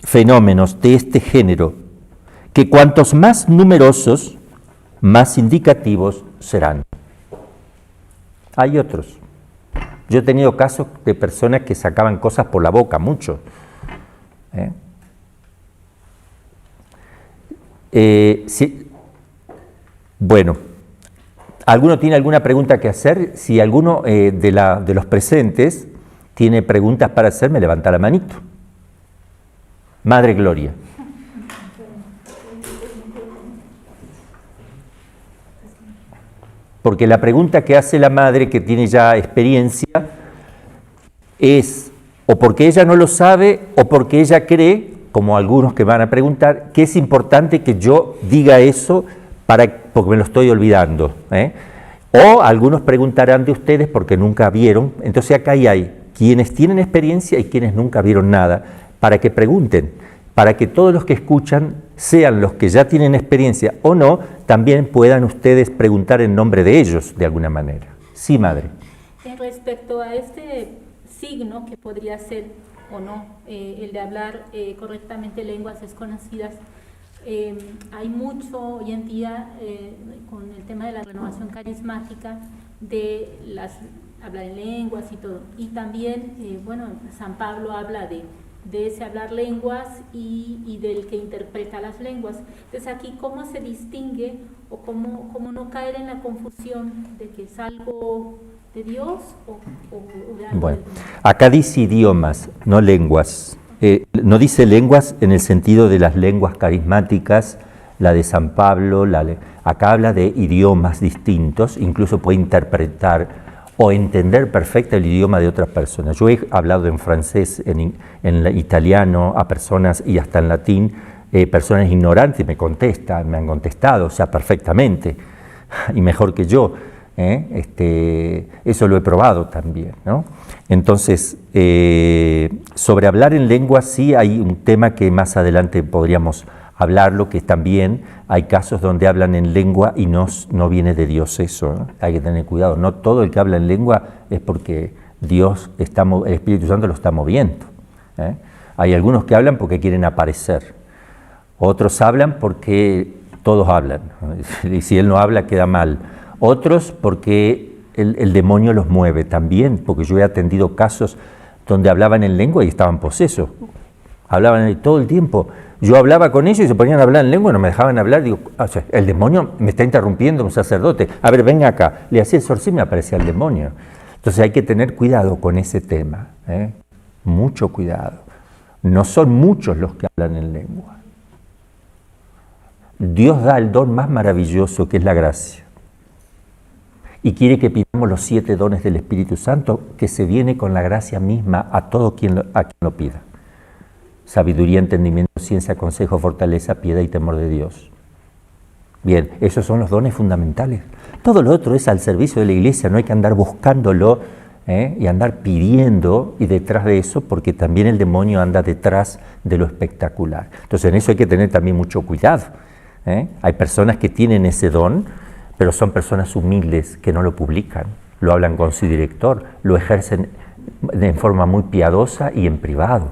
fenómenos de este género, que cuantos más numerosos, más indicativos serán. Hay otros. Yo he tenido casos de personas que sacaban cosas por la boca, mucho. Bueno, ¿alguno tiene alguna pregunta que hacer? Si alguno de los presentes tiene preguntas para hacer, me levanta la manito. Madre Gloria. Porque la pregunta que hace la madre que tiene ya experiencia es o porque ella no lo sabe o porque ella cree, como algunos que van a preguntar, que es importante que yo diga eso porque me lo estoy olvidando, ¿eh? O algunos preguntarán de ustedes porque nunca vieron. Entonces acá hay quienes tienen experiencia y quienes nunca vieron nada, para que pregunten, para que todos los que escuchan, sean los que ya tienen experiencia o no, también puedan ustedes preguntar en nombre de ellos, de alguna manera. Sí, madre. Respecto a este signo, que podría ser o no, el de hablar correctamente lenguas desconocidas, hay mucho hoy en día con el tema de la renovación carismática, de hablar en lenguas y todo. Y también, San Pablo habla de ese hablar lenguas y del que interpreta las lenguas. Entonces aquí, ¿cómo se distingue o cómo no caer en la confusión de que es algo de Dios o de algo Bueno, del mundo? acá dice idiomas, no lenguas. No dice lenguas en el sentido de las lenguas carismáticas, la de San Pablo, acá habla de idiomas distintos, incluso puede interpretar o entender perfecto el idioma de otras personas. Yo he hablado en francés, en italiano a personas y hasta en latín, personas ignorantes me han contestado, o sea, perfectamente, y mejor que yo. Eso lo he probado también, ¿no? Entonces, sobre hablar en lengua sí hay un tema que más adelante podríamos hablarlo, que también hay casos donde hablan en lengua y no viene de Dios eso, ¿no? Hay que tener cuidado, no todo el que habla en lengua es porque Dios el Espíritu Santo lo está moviendo, ¿eh? Hay algunos que hablan porque quieren aparecer, Otros hablan porque todos hablan, y si él no habla queda mal. Otros porque el demonio los mueve también, porque yo he atendido casos donde hablaban en lengua y estaban posesos. Hablaban todo el tiempo. Yo hablaba con ellos y se ponían a hablar en lengua y no me dejaban hablar. Digo, o sea, el demonio me está interrumpiendo, un sacerdote. A ver, venga acá. Le hacía exorcismo y me aparecía el demonio. Entonces hay que tener cuidado con ese tema, ¿eh? Mucho cuidado. No son muchos los que hablan en lengua. Dios da el don más maravilloso, que es la gracia. Y quiere que pidamos los 7 dones del Espíritu Santo, que se viene con la gracia misma a todo quien lo pida. Sabiduría, entendimiento, ciencia, consejo, fortaleza, piedad y temor de Dios. Bien, esos son los dones fundamentales. Todo lo otro es al servicio de la Iglesia, no hay que andar buscándolo y andar pidiendo y detrás de eso, porque también el demonio anda detrás de lo espectacular. Entonces en eso hay que tener también mucho cuidado. Hay personas que tienen ese don, pero son personas humildes que no lo publican, lo hablan con su director, lo ejercen de forma muy piadosa y en privado,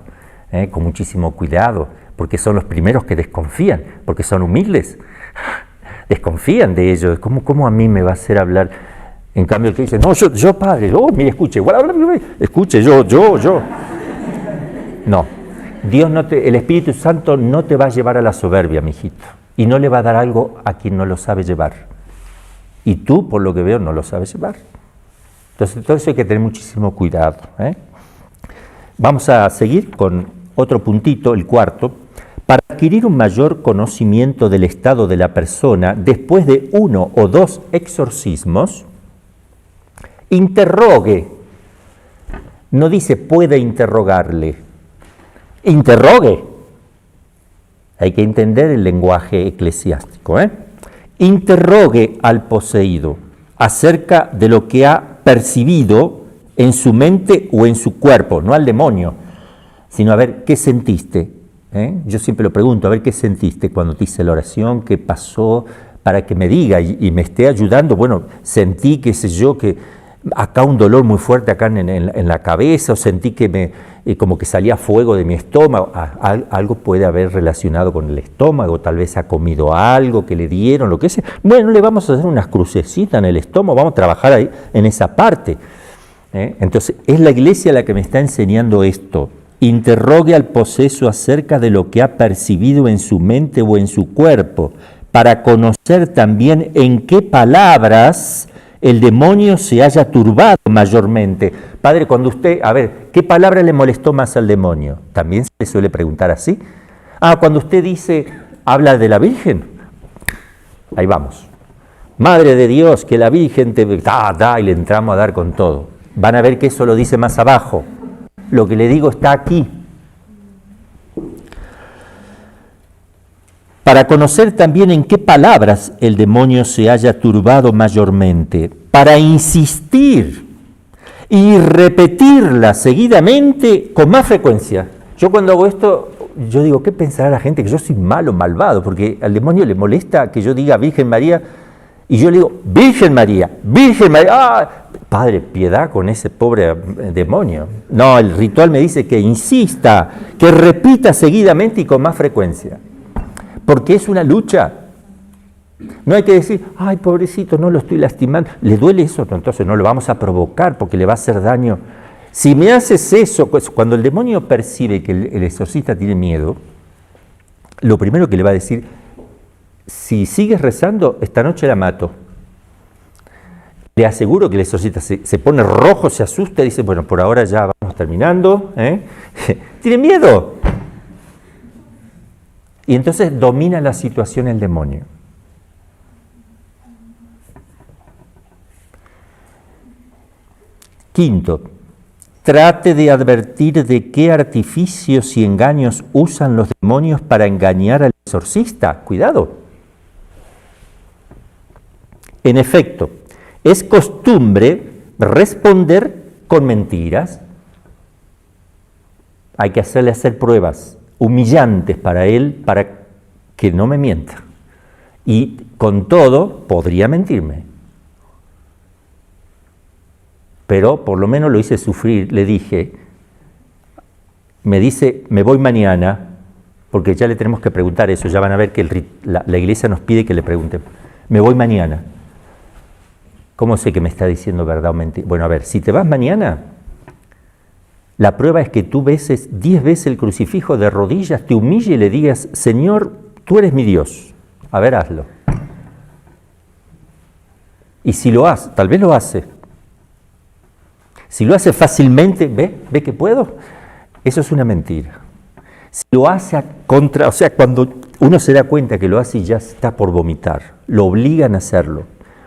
con muchísimo cuidado, porque son los primeros que desconfían, porque son humildes, desconfían de ellos. ¿Cómo a mí me va a hacer hablar? En cambio el que dice, no, yo padre, mire, escuche, escuche, yo. No, el Espíritu Santo no te va a llevar a la soberbia, mijito, y no le va a dar algo a quien no lo sabe llevar. Y tú, por lo que veo, no lo sabes llevar. Entonces, todo eso hay que tener muchísimo cuidado. Vamos a seguir con otro puntito, el cuarto. Para adquirir un mayor conocimiento del estado de la persona, después de 1 o 2 exorcismos, interrogue. No dice puede interrogarle. Interrogue. Hay que entender el lenguaje eclesiástico, Interrogue al poseído acerca de lo que ha percibido en su mente o en su cuerpo, no al demonio, sino a ver qué sentiste. Yo siempre lo pregunto, a ver qué sentiste cuando te hice la oración, qué pasó, para que me diga y me esté ayudando. Bueno, sentí, qué sé yo, que acá un dolor muy fuerte acá en la cabeza, o sentí que como que salía fuego de mi estómago. Algo puede haber relacionado con el estómago, tal vez ha comido algo que le dieron, lo que sea. Bueno, le vamos a hacer unas crucecitas en el estómago, vamos a trabajar ahí en esa parte. Entonces, es la Iglesia la que me está enseñando esto. Interrogue al poseso acerca de lo que ha percibido en su mente o en su cuerpo, para conocer también en qué palabras el demonio se haya turbado mayormente. Padre, cuando usted, a ver, ¿qué palabra le molestó más al demonio? También se le suele preguntar así. Cuando usted dice, habla de la Virgen. Ahí vamos. Madre de Dios, que la Virgen te... y le entramos a dar con todo. Van a ver que eso lo dice más abajo. Lo que le digo está aquí. Para conocer también en qué palabras el demonio se haya turbado mayormente, para insistir y repetirla seguidamente con más frecuencia. Yo cuando hago esto, yo digo, ¿qué pensará la gente? Que yo soy malo, malvado, porque al demonio le molesta que yo diga Virgen María, y yo le digo, Virgen María, Padre, piedad con ese pobre demonio. No, el ritual me dice que insista, que repita seguidamente y con más frecuencia. Porque es una lucha. No hay que decir, ay, pobrecito, no lo estoy lastimando. ¿Le duele eso? No, entonces no lo vamos a provocar porque le va a hacer daño. Si me haces eso, pues, cuando el demonio percibe que el exorcista tiene miedo, lo primero que le va a decir, si sigues rezando, esta noche la mato. Le aseguro que el exorcista se pone rojo, se asusta y dice, bueno, por ahora ya vamos terminando. ¿Tiene miedo? Y entonces domina la situación el demonio. Quinto, trate de advertir de qué artificios y engaños usan los demonios para engañar al exorcista. Cuidado. En efecto, es costumbre responder con mentiras. Hay que hacerle hacer pruebas humillantes para él, para que no me mienta. Y con todo, podría mentirme. Pero por lo menos lo hice sufrir, le dije, me dice, me voy mañana, porque ya le tenemos que preguntar eso, ya van a ver que la iglesia nos pide que le preguntemos. Me voy mañana. ¿Cómo sé que me está diciendo verdad o mentira? Bueno, a ver, si te vas mañana, la prueba es que tú beses 10 veces el crucifijo de rodillas, te humilles y le digas, Señor, tú eres mi Dios. A ver, hazlo. Y si lo hace, tal vez lo hace. Si lo hace fácilmente, ¿ve que puedo? Eso es una mentira. Si lo hace o sea, cuando uno se da cuenta que lo hace y ya está por vomitar, lo obligan a hacerlo.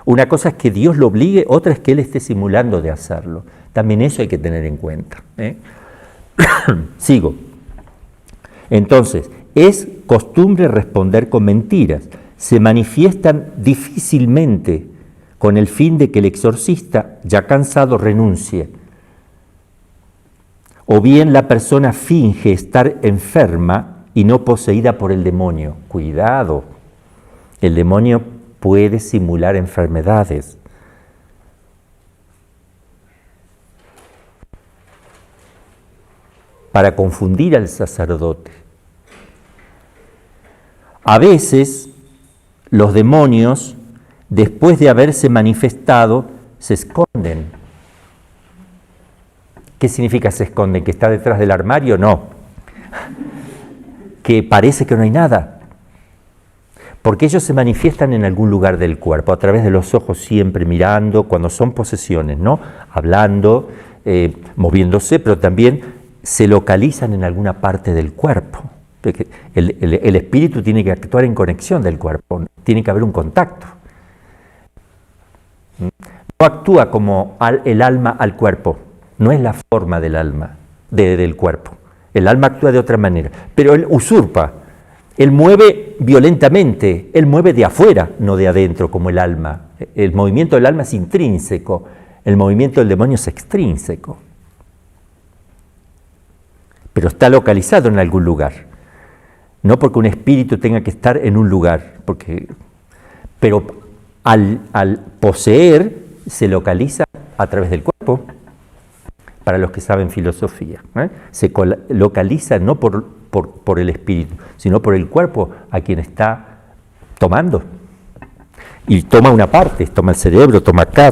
Una cosa es que Dios lo obligue, otra es que Él esté simulando de hacerlo. También eso hay que tener en cuenta. Sigo. Entonces, es costumbre responder con mentiras. Se manifiestan difícilmente con el fin de que el exorcista, ya cansado, renuncie. O bien la persona finge estar enferma y no poseída por el demonio. Cuidado, el demonio puede simular enfermedades. Para confundir al sacerdote. A veces los demonios, después de haberse manifestado, se esconden. ¿Qué significa se esconden? ¿Que está detrás del armario? No. Que parece que no hay nada. Porque ellos se manifiestan en algún lugar del cuerpo, a través de los ojos siempre mirando, cuando son posesiones, ¿no? Hablando, moviéndose, pero también se localizan en alguna parte del cuerpo. El espíritu tiene que actuar en conexión del cuerpo, tiene que haber un contacto. No actúa como el alma al cuerpo, no es la forma del alma, del cuerpo. El alma actúa de otra manera, pero él usurpa, él mueve violentamente, él mueve de afuera, no de adentro como el alma. El movimiento del alma es intrínseco, el movimiento del demonio es extrínseco. Pero está localizado en algún lugar. No porque un espíritu tenga que estar en un lugar, pero al poseer se localiza a través del cuerpo, para los que saben filosofía. Se localiza no por el espíritu, sino por el cuerpo a quien está tomando. Y toma una parte, toma el cerebro, toma acá,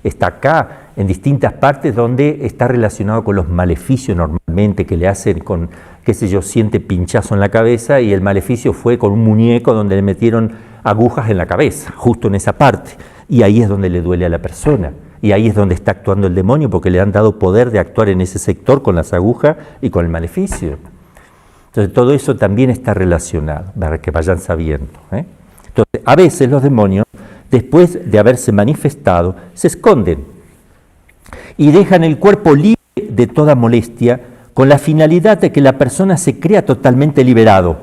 está acá, en distintas partes donde está relacionado con los maleficios normalmente que le hacen con, qué sé yo, siente pinchazo en la cabeza y el maleficio fue con un muñeco donde le metieron agujas en la cabeza, justo en esa parte. Y ahí es donde le duele a la persona. Y ahí es donde está actuando el demonio porque le han dado poder de actuar en ese sector con las agujas y con el maleficio. Entonces todo eso también está relacionado, para que vayan sabiendo. Entonces a veces los demonios, después de haberse manifestado, se esconden y dejan el cuerpo libre de toda molestia con la finalidad de que la persona se crea totalmente liberado.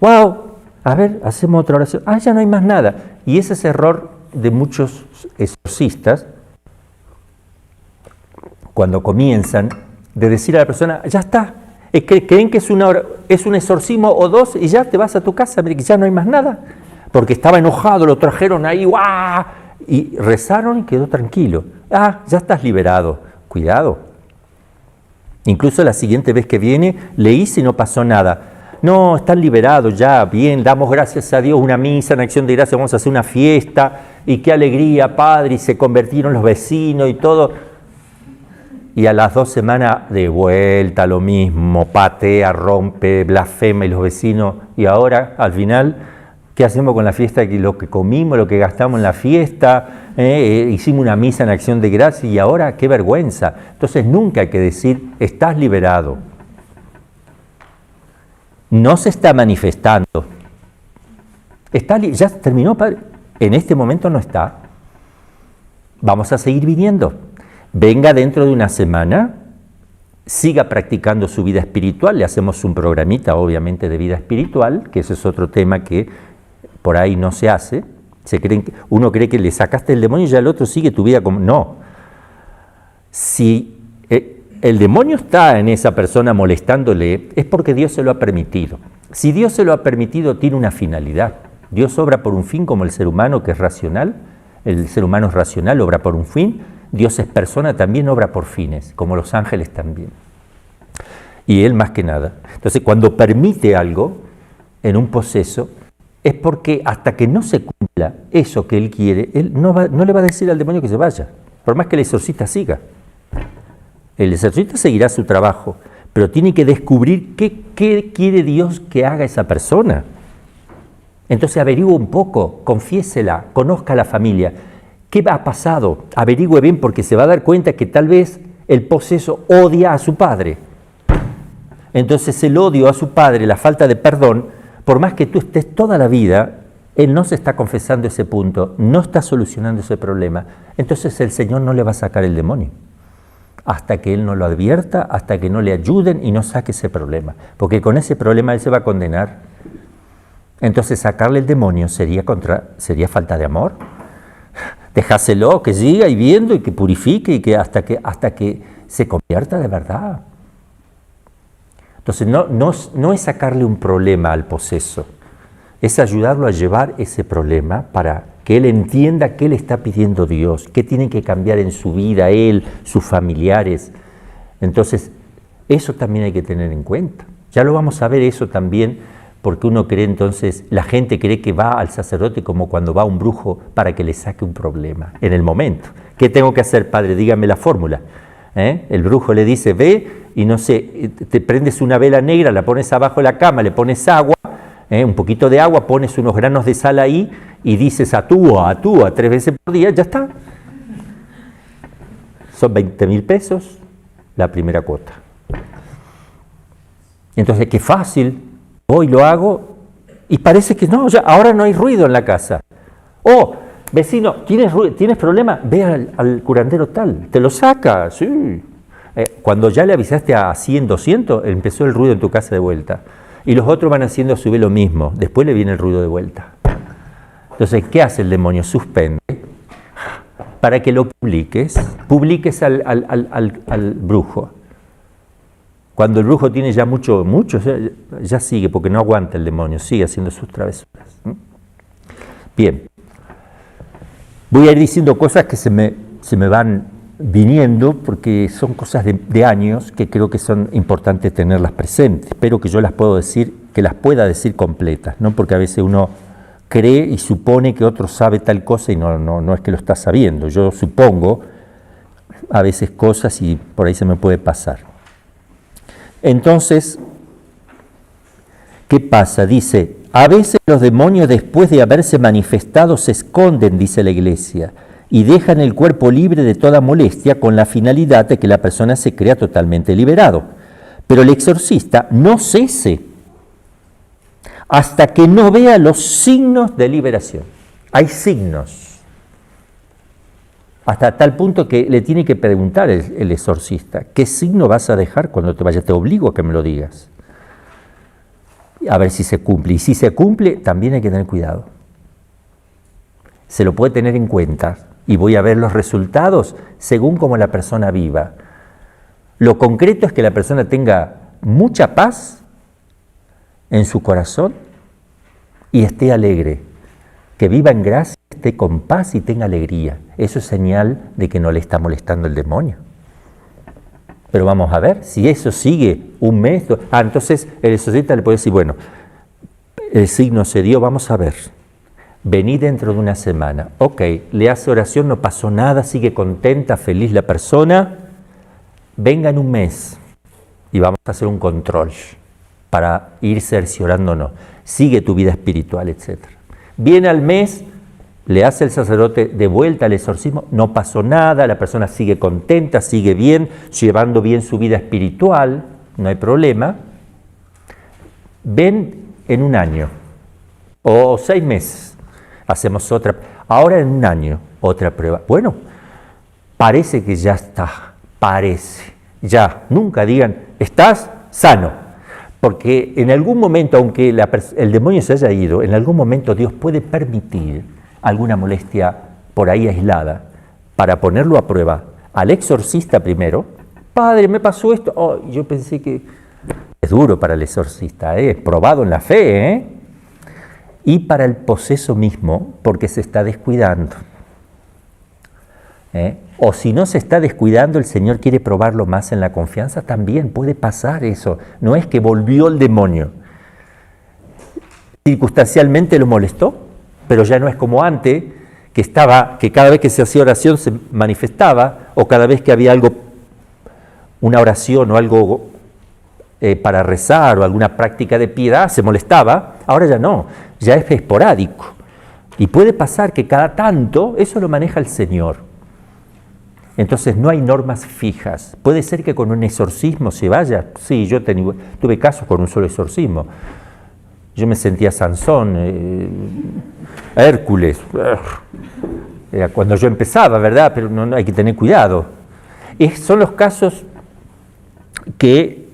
¡Wow! A ver, hacemos otra oración. ¡Ah, ya no hay más nada! Y ese es error de muchos exorcistas cuando comienzan de decir a la persona, ya está, es que creen que es un exorcismo o dos y ya te vas a tu casa, ya no hay más nada, porque estaba enojado, lo trajeron ahí, ¡guau! Y rezaron y quedó tranquilo. Ah, ya estás liberado. Cuidado. Incluso la siguiente vez que viene, le hice y no pasó nada. No, están liberados ya, bien, damos gracias a Dios, una misa en acción de gracias, vamos a hacer una fiesta, y qué alegría, Padre, y se convirtieron los vecinos y todo. Y a las 2 semanas de vuelta lo mismo, patea, rompe, blasfema y los vecinos. Y ahora, al final, ¿qué hacemos con la fiesta? Lo que comimos, lo que gastamos en la fiesta, hicimos una misa en acción de gracias y ahora qué vergüenza. Entonces nunca hay que decir, estás liberado. No se está manifestando. Ya terminó, Padre. En este momento no está. Vamos a seguir viniendo. Venga dentro de una semana, siga practicando su vida espiritual. Le hacemos un programita, obviamente, de vida espiritual, que ese es otro tema que por ahí no se hace. Uno cree que le sacaste el demonio y ya el otro sigue tu vida como... No. Si el demonio está en esa persona molestándole, es porque Dios se lo ha permitido. Si Dios se lo ha permitido, tiene una finalidad. Dios obra por un fin como el ser humano, que es racional. El ser humano es racional, obra por un fin. Dios es persona, también obra por fines, como los ángeles también. y él más que nada. Entonces, cuando permite algo en un poseso, es porque hasta que no se cumpla eso que él quiere, él no le va a decir al demonio que se vaya, por más que el exorcista siga. El exorcista seguirá su trabajo, pero tiene que descubrir qué quiere Dios que haga esa persona. Entonces averigüe un poco, confiésela, conozca a la familia. ¿Qué ha pasado? Averigüe bien, porque se va a dar cuenta que tal vez el poseso odia a su padre. Entonces el odio a su padre, la falta de perdón, por más que tú estés toda la vida, él no se está confesando ese punto, no está solucionando ese problema. Entonces el Señor no le va a sacar el demonio, hasta que él no lo advierta, hasta que no le ayuden y no saque ese problema. Porque con ese problema él se va a condenar. Entonces sacarle el demonio sería falta de amor. Dejáselo, que siga viviendo y que purifique y que hasta que se convierta de verdad. Entonces no es sacarle un problema al poseso, es ayudarlo a llevar ese problema para que él entienda qué le está pidiendo Dios, qué tiene que cambiar en su vida, él, sus familiares. Entonces, eso también hay que tener en cuenta. Ya lo vamos a ver eso también, porque uno cree entonces, la gente cree que va al sacerdote como cuando va a un brujo para que le saque un problema, en el momento. ¿Qué tengo que hacer, padre? Dígame la fórmula. El brujo le dice, ve y no sé, te prendes una vela negra, la pones abajo de la cama, le pones agua, un poquito de agua, pones unos granos de sal ahí y dices atúa 3 veces por día, ya está. Son 20.000 pesos la primera cuota. Entonces, qué fácil, hoy lo hago y parece que no, ya ahora no hay ruido en la casa. Oh, vecino, ¿tienes problema? Ve al curandero tal, te lo saca, sí. Cuando ya le avisaste a 100, 200, empezó el ruido en tu casa de vuelta. Y los otros van haciendo a su vez lo mismo, después le viene el ruido de vuelta. Entonces, ¿qué hace el demonio? Suspende para que lo publiques al brujo. Cuando el brujo tiene ya mucho, ya sigue, porque no aguanta el demonio, sigue haciendo sus travesuras. Bien. Voy a ir diciendo cosas que se me van viniendo, porque son cosas de años que creo que son importantes tenerlas presentes. Espero que yo las pueda decir completas, ¿no? Porque a veces uno cree y supone que otro sabe tal cosa y no es que lo está sabiendo. Yo supongo a veces cosas y por ahí se me puede pasar. Entonces, ¿qué pasa? Dice, a veces los demonios después de haberse manifestado se esconden, dice la Iglesia, y dejan el cuerpo libre de toda molestia con la finalidad de que la persona se crea totalmente liberado. Pero el exorcista no cese hasta que no vea los signos de liberación. Hay signos. Hasta tal punto que le tiene que preguntar el exorcista, ¿qué signo vas a dejar cuando te vayas? Te obligo a que me lo digas. A ver si se cumple. Y si se cumple, también hay que tener cuidado. Se lo puede tener en cuenta y voy a ver los resultados según como la persona viva. Lo concreto es que la persona tenga mucha paz en su corazón y esté alegre, que viva en gracia, esté con paz y tenga alegría. Eso es señal de que no le está molestando el demonio. Pero vamos a ver, si eso sigue un mes, entonces el exorcista le puede decir, bueno, el signo se dio, vamos a ver. Vení dentro de una semana. Ok, le hace oración, no pasó nada, sigue contenta, feliz la persona. Venga en un mes y vamos a hacer un control para ir cerciorándonos. Sigue tu vida espiritual, etc. Viene al mes, le hace el sacerdote de vuelta al exorcismo, no pasó nada, la persona sigue contenta, sigue bien, llevando bien su vida espiritual, no hay problema. Ven en un año o 6 meses. Hacemos otra, ahora en un año, otra prueba. Bueno, parece que ya está, ya, nunca digan, estás sano, porque en algún momento, aunque el demonio se haya ido, en algún momento Dios puede permitir alguna molestia por ahí aislada, para ponerlo a prueba. Al exorcista primero, padre, me pasó esto, oh, yo pensé que es duro para el exorcista, es probado en la fe, y para el poseso mismo, porque se está descuidando. O si no se está descuidando, el Señor quiere probarlo más en la confianza, también puede pasar eso. No es que volvió el demonio. Circunstancialmente lo molestó, pero ya no es como antes, que cada vez que se hacía oración se manifestaba, o cada vez que había algo, una oración o algo para rezar o alguna práctica de piedad, se molestaba. Ahora ya no, ya es esporádico. Y puede pasar que cada tanto eso lo maneja el Señor. Entonces no hay normas fijas. Puede ser que con un exorcismo se vaya. Sí, yo tuve casos con un solo exorcismo. Yo me sentía Sansón, Hércules. Era cuando yo empezaba, ¿verdad? Pero no hay que tener cuidado. Son los casos que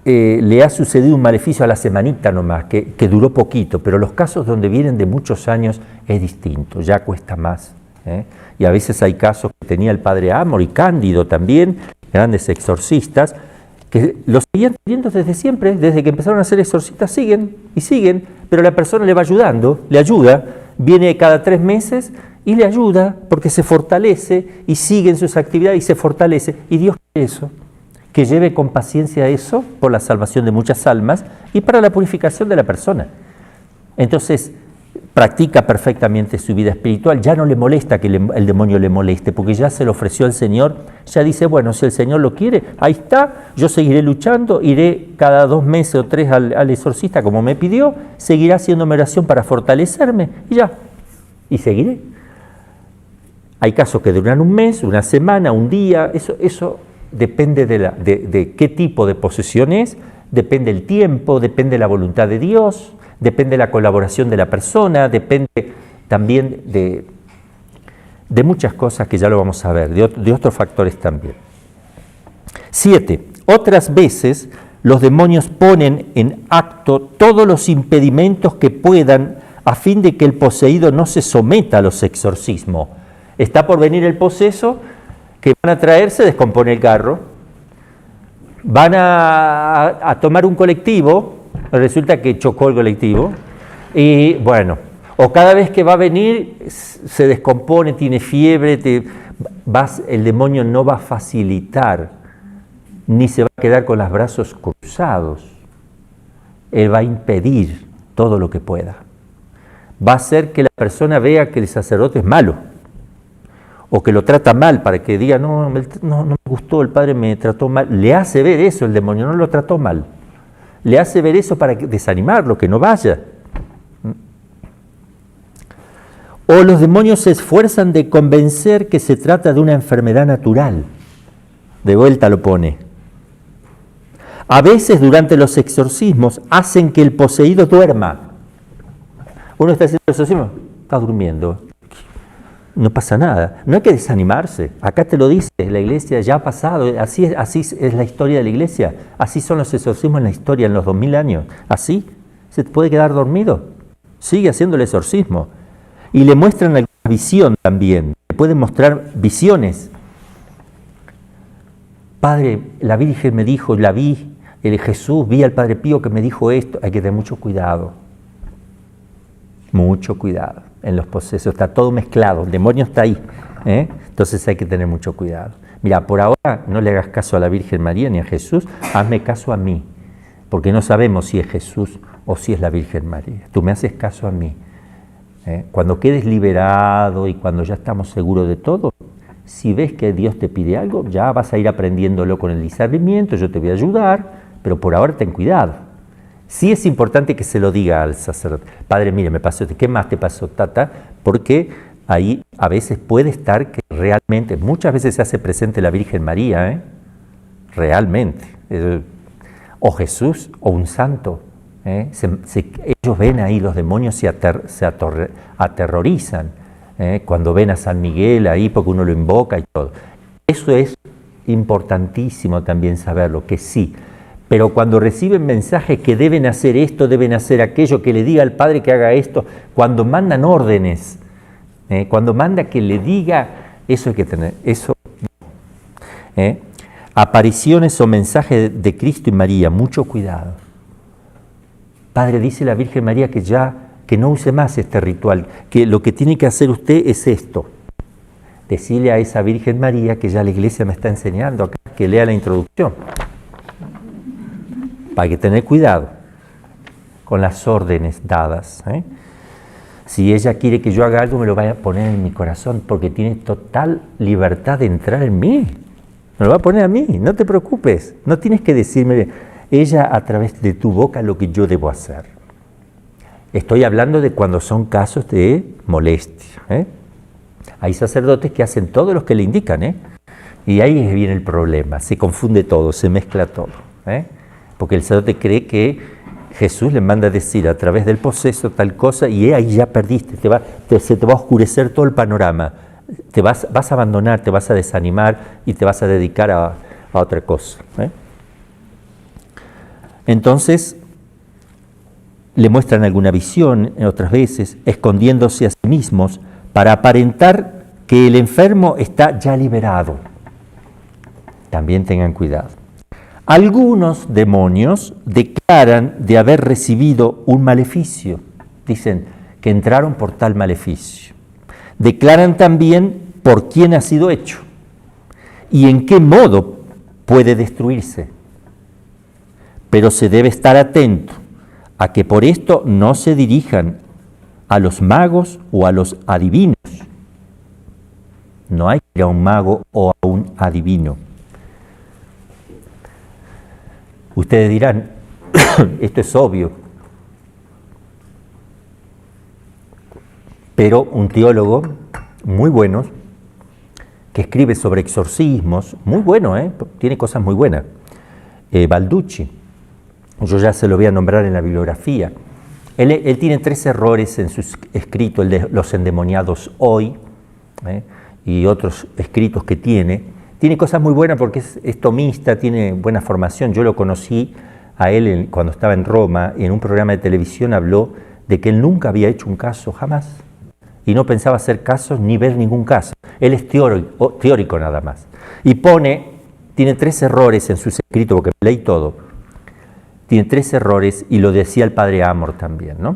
le ha sucedido un maleficio a la semanita nomás, que duró poquito, pero los casos donde vienen de muchos años es distinto, ya cuesta más. Y a veces hay casos que tenía el padre Amor y Cándido también, grandes exorcistas, que los seguían teniendo desde siempre, desde que empezaron a ser exorcistas, siguen y siguen, pero la persona le va ayudando, le ayuda, viene cada 3 meses y le ayuda porque se fortalece y sigue en sus actividades y se fortalece. Y Dios quiere eso, que lleve con paciencia eso por la salvación de muchas almas y para la purificación de la persona. Entonces, practica perfectamente su vida espiritual, ya no le molesta que el demonio le moleste, porque ya se lo ofreció al Señor, ya dice, bueno, si el Señor lo quiere, ahí está, yo seguiré luchando, iré cada 2 meses o 3 al exorcista como me pidió, seguirá haciéndome oración para fortalecerme, y ya, y seguiré. Hay casos que duran un mes, una semana, un día, eso depende de qué tipo de posesión es, depende el tiempo, depende la voluntad de Dios, depende la colaboración de la persona, depende también de muchas cosas que ya lo vamos a ver, de otros factores también. 7. Otras veces los demonios ponen en acto todos los impedimentos que puedan a fin de que el poseído no se someta a los exorcismos. Está por venir el poseso, que van a traer, se descompone el carro, van a tomar un colectivo, resulta que chocó el colectivo, y bueno, o cada vez que va a venir se descompone, tiene fiebre, el demonio no va a facilitar, ni se va a quedar con los brazos cruzados, él va a impedir todo lo que pueda, va a hacer que la persona vea que el sacerdote es malo, o que lo trata mal, para que diga, no me gustó, el padre me trató mal. Le hace ver eso el demonio, no lo trató mal. Le hace ver eso para desanimarlo, que no vaya. O los demonios se esfuerzan de convencer que se trata de una enfermedad natural. De vuelta lo pone. A veces durante los exorcismos hacen que el poseído duerma. Uno está haciendo el exorcismo, está durmiendo. No pasa nada, no hay que desanimarse, acá te lo dice, la iglesia ya ha pasado, así es la historia de la iglesia, así son los exorcismos en la historia, en los 2000 años, así, se te puede quedar dormido, sigue haciendo el exorcismo, y le muestran alguna visión también, le pueden mostrar visiones. Padre, la Virgen me dijo, la vi, Jesús, vi al Padre Pío que me dijo esto, hay que tener mucho cuidado en los posesos, está todo mezclado, el demonio está ahí, entonces hay que tener mucho cuidado. Mira, por ahora no le hagas caso a la Virgen María ni a Jesús, hazme caso a mí, porque no sabemos si es Jesús o si es la Virgen María, tú me haces caso a mí. Cuando quedes liberado y cuando ya estamos seguros de todo, si ves que Dios te pide algo, ya vas a ir aprendiéndolo con el discernimiento, yo te voy a ayudar, pero por ahora ten cuidado. Sí es importante que se lo diga al sacerdote. Padre, mire, me pasó esto. ¿Qué más te pasó, tata? Porque ahí a veces puede estar que realmente, muchas veces se hace presente la Virgen María, realmente. O Jesús, o un santo. Ellos ven ahí, los demonios se aterrorizan cuando ven a San Miguel ahí, porque uno lo invoca y todo. Eso es importantísimo también saberlo, que sí. Pero cuando reciben mensajes que deben hacer esto, deben hacer aquello, que le diga al Padre que haga esto, cuando mandan órdenes, cuando manda que le diga, eso hay que tener, eso. Apariciones o mensajes de Cristo y María, mucho cuidado. Padre, dice la Virgen María que no use más este ritual, que lo que tiene que hacer usted es esto. decirle a esa Virgen María que ya la iglesia me está enseñando acá, que lea la introducción. Hay que tener cuidado con las órdenes dadas. Si ella quiere que yo haga algo, me lo va a poner en mi corazón, porque tiene total libertad de entrar en mí. Me lo va a poner a mí, no te preocupes. No tienes que decirme, ella a través de tu boca lo que yo debo hacer. Estoy hablando de cuando son casos de molestia. Hay sacerdotes que hacen todo lo que le indican, y ahí viene el problema, se confunde todo, se mezcla todo. Porque el sacerdote cree que Jesús le manda a decir a través del poseso tal cosa y ahí ya perdiste, se te va a oscurecer todo el panorama, vas a abandonar, te vas a desanimar y te vas a dedicar a otra cosa. Entonces, le muestran alguna visión, otras veces, escondiéndose a sí mismos para aparentar que el enfermo está ya liberado. También tengan cuidado. Algunos demonios declaran de haber recibido un maleficio. Dicen que entraron por tal maleficio. Declaran también por quién ha sido hecho y en qué modo puede destruirse. Pero se debe estar atento a que por esto no se dirijan a los magos o a los adivinos. No hay que ir a un mago o a un adivino. Ustedes dirán, esto es obvio, pero un teólogo muy bueno, que escribe sobre exorcismos, muy bueno, tiene cosas muy buenas, Balducci, yo ya se lo voy a nombrar en la bibliografía. Él tiene 3 errores en sus escritos, el de los endemoniados hoy, y otros escritos que tiene. Tiene cosas muy buenas porque es tomista, tiene buena formación. Yo lo conocí a él cuando estaba en Roma, y en un programa de televisión habló de que él nunca había hecho un caso, jamás. Y no pensaba hacer casos ni ver ningún caso. Él es teórico nada más. Y tiene 3 errores en sus escritos, porque leí todo. Tiene 3 errores, y lo decía el padre Amor también, ¿no?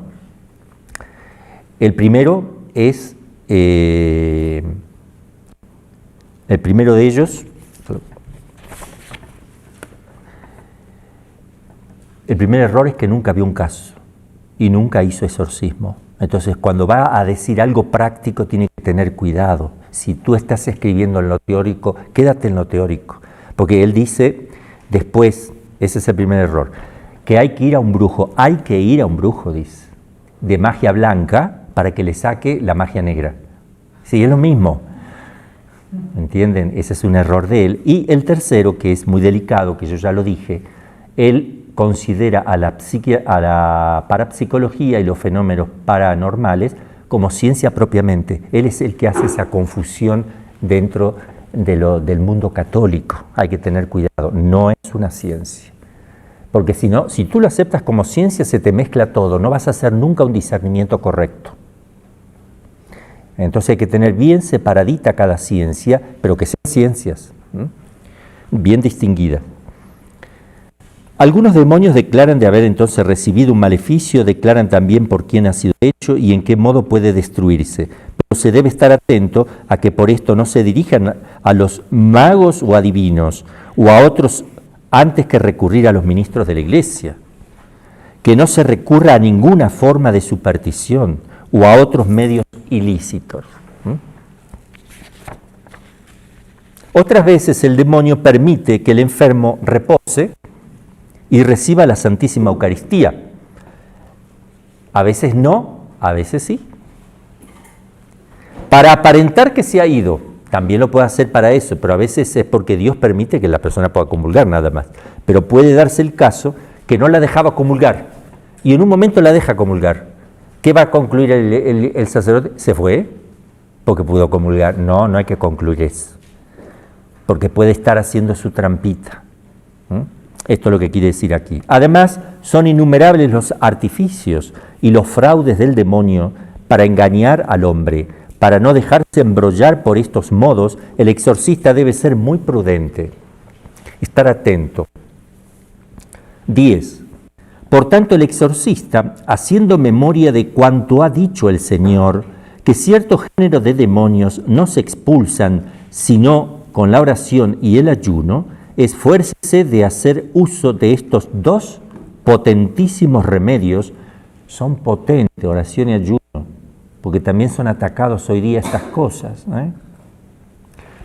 El primero es... El primero de ellos, el primer error es que nunca vio un caso y nunca hizo exorcismo. Entonces, cuando va a decir algo práctico, tiene que tener cuidado. Si tú estás escribiendo en lo teórico, quédate en lo teórico. Porque él dice después, ese es el primer error, que hay que ir a un brujo. Hay que ir a un brujo, dice, de magia blanca para que le saque la magia negra. Sí, es lo mismo. ¿Entienden? Ese es un error de él. Y el tercero, que es muy delicado, que yo ya lo dije, él considera a la parapsicología y los fenómenos paranormales como ciencia propiamente. Él es el que hace esa confusión dentro del mundo católico. Hay que tener cuidado, no es una ciencia. Porque si no, si tú lo aceptas como ciencia, se te mezcla todo, no vas a hacer nunca un discernimiento correcto. Entonces hay que tener bien separadita cada ciencia, pero que sean ciencias, bien distinguidas. Algunos demonios declaran de haber entonces recibido un maleficio, declaran también por quién ha sido hecho y en qué modo puede destruirse. Pero se debe estar atento a que por esto no se dirijan a los magos o adivinos o a otros antes que recurrir a los ministros de la Iglesia. Que no se recurra a ninguna forma de superstición o a otros medios ilícitos. Otras veces el demonio permite que el enfermo repose y reciba la Santísima Eucaristía. A veces no, a veces sí. Para aparentar que se ha ido, también lo puede hacer para eso, pero a veces es porque Dios permite que la persona pueda comulgar nada más. Pero puede darse el caso que no la dejaba comulgar y en un momento la deja comulgar. ¿Qué va a concluir el sacerdote? ¿Se fue? Porque pudo comulgar. No, no hay que concluir eso. Porque puede estar haciendo su trampita. Esto es lo que quiere decir aquí. Además, son innumerables los artificios y los fraudes del demonio para engañar al hombre. Para no dejarse embrollar por estos modos, el exorcista debe ser muy prudente, estar atento. 10. Por tanto, el exorcista, haciendo memoria de cuanto ha dicho el Señor, que cierto género de demonios no se expulsan sino con la oración y el ayuno, esfuércese de hacer uso de estos dos potentísimos remedios. Son potentes, oración y ayuno, porque también son atacados hoy día estas cosas,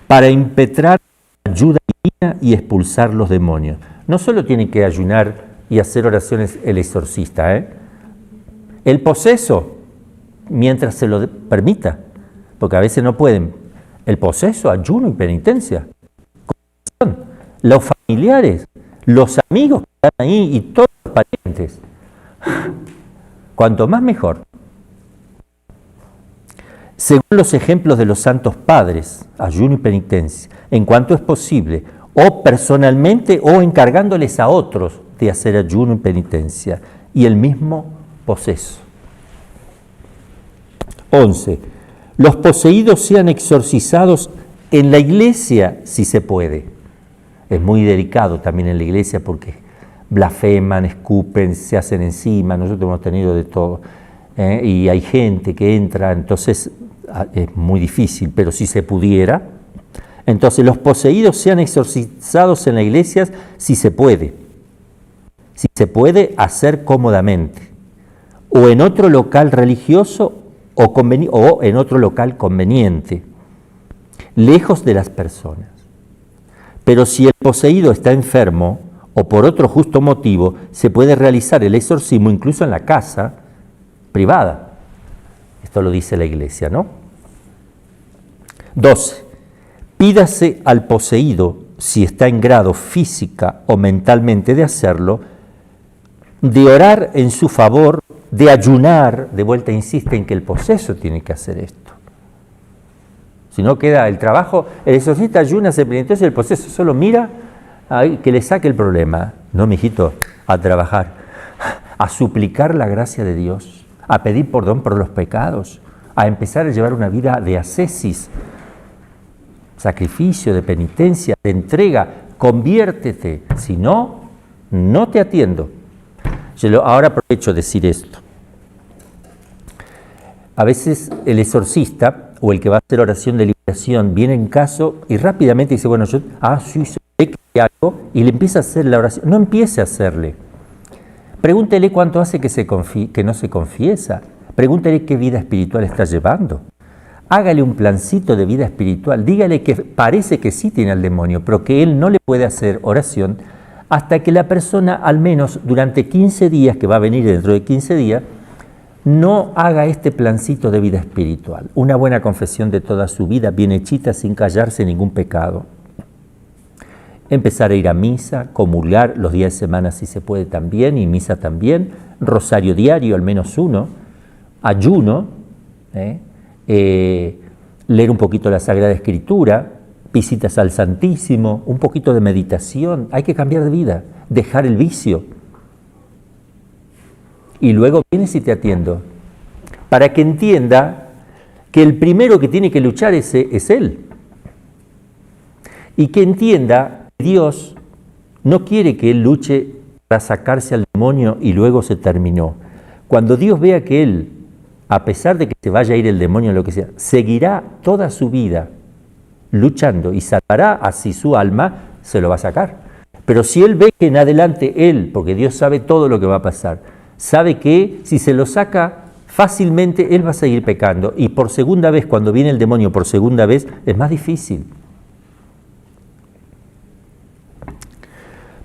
para impetrar ayuda divina y expulsar los demonios. No solo tiene que ayunar y hacer oraciones el exorcista, el poseso, mientras se lo permita, porque a veces no pueden. El poseso, ayuno y penitencia. Los familiares, los amigos que están ahí y todos los parientes. Cuanto más mejor. Según los ejemplos de los santos padres, ayuno y penitencia, en cuanto es posible, o personalmente o encargándoles a otros de hacer ayuno y penitencia, y el mismo poseso. 11. Los poseídos sean exorcizados en la iglesia, si se puede. Es muy delicado también en la iglesia porque blasfeman, escupen, se hacen encima, nosotros hemos tenido de todo, y hay gente que entra, entonces es muy difícil, pero si se pudiera, entonces los poseídos sean exorcizados en la iglesia si se puede hacer cómodamente, o en otro local religioso o en otro local conveniente, lejos de las personas. Pero si el poseído está enfermo, o por otro justo motivo, se puede realizar el exorcismo incluso en la casa privada. Esto lo dice la iglesia, ¿no? 12. Pídase al poseído, si está en grado física o mentalmente de hacerlo, de orar en su favor, de ayunar. De vuelta insiste en que el poseso tiene que hacer esto. Si no queda el trabajo, el exorcista ayuna, se penitencia, el poseso solo mira que le saque el problema. No, mijito, a trabajar, a suplicar la gracia de Dios, a pedir perdón por los pecados, a empezar a llevar una vida de ascesis, sacrificio, de penitencia, de entrega. Conviértete, si no, no te atiendo. Ahora aprovecho de decir esto. A veces el exorcista o el que va a hacer oración de liberación viene en caso y rápidamente dice, bueno, yo, sí, sé que algo, y le empieza a hacer la oración. No empiece a hacerle. Pregúntele cuánto hace que no se confiesa. Pregúntele qué vida espiritual está llevando. Hágale un plancito de vida espiritual. Dígale que parece que sí tiene al demonio, pero que él no le puede hacer oración hasta que la persona, al menos durante 15 días, que va a venir dentro de 15 días, no haga este plancito de vida espiritual. Una buena confesión de toda su vida, bien hechita, sin callarse ningún pecado. Empezar a ir a misa, comulgar los días de semana si se puede también, y misa también, rosario diario, al menos uno, ayuno, leer un poquito la Sagrada Escritura, visitas al Santísimo, un poquito de meditación. Hay que cambiar de vida, dejar el vicio. Y luego vienes y te atiendo, para que entienda que el primero que tiene que luchar es él. Y que entienda que Dios no quiere que él luche para sacarse al demonio y luego se terminó. Cuando Dios vea que él, a pesar de que se vaya a ir el demonio o lo que sea, seguirá toda su vida luchando y salvará así su alma, se lo va a sacar. Pero si él ve que en adelante él, porque Dios sabe todo lo que va a pasar, sabe que si se lo saca fácilmente, él va a seguir pecando. Y por segunda vez, cuando viene el demonio por segunda vez, es más difícil.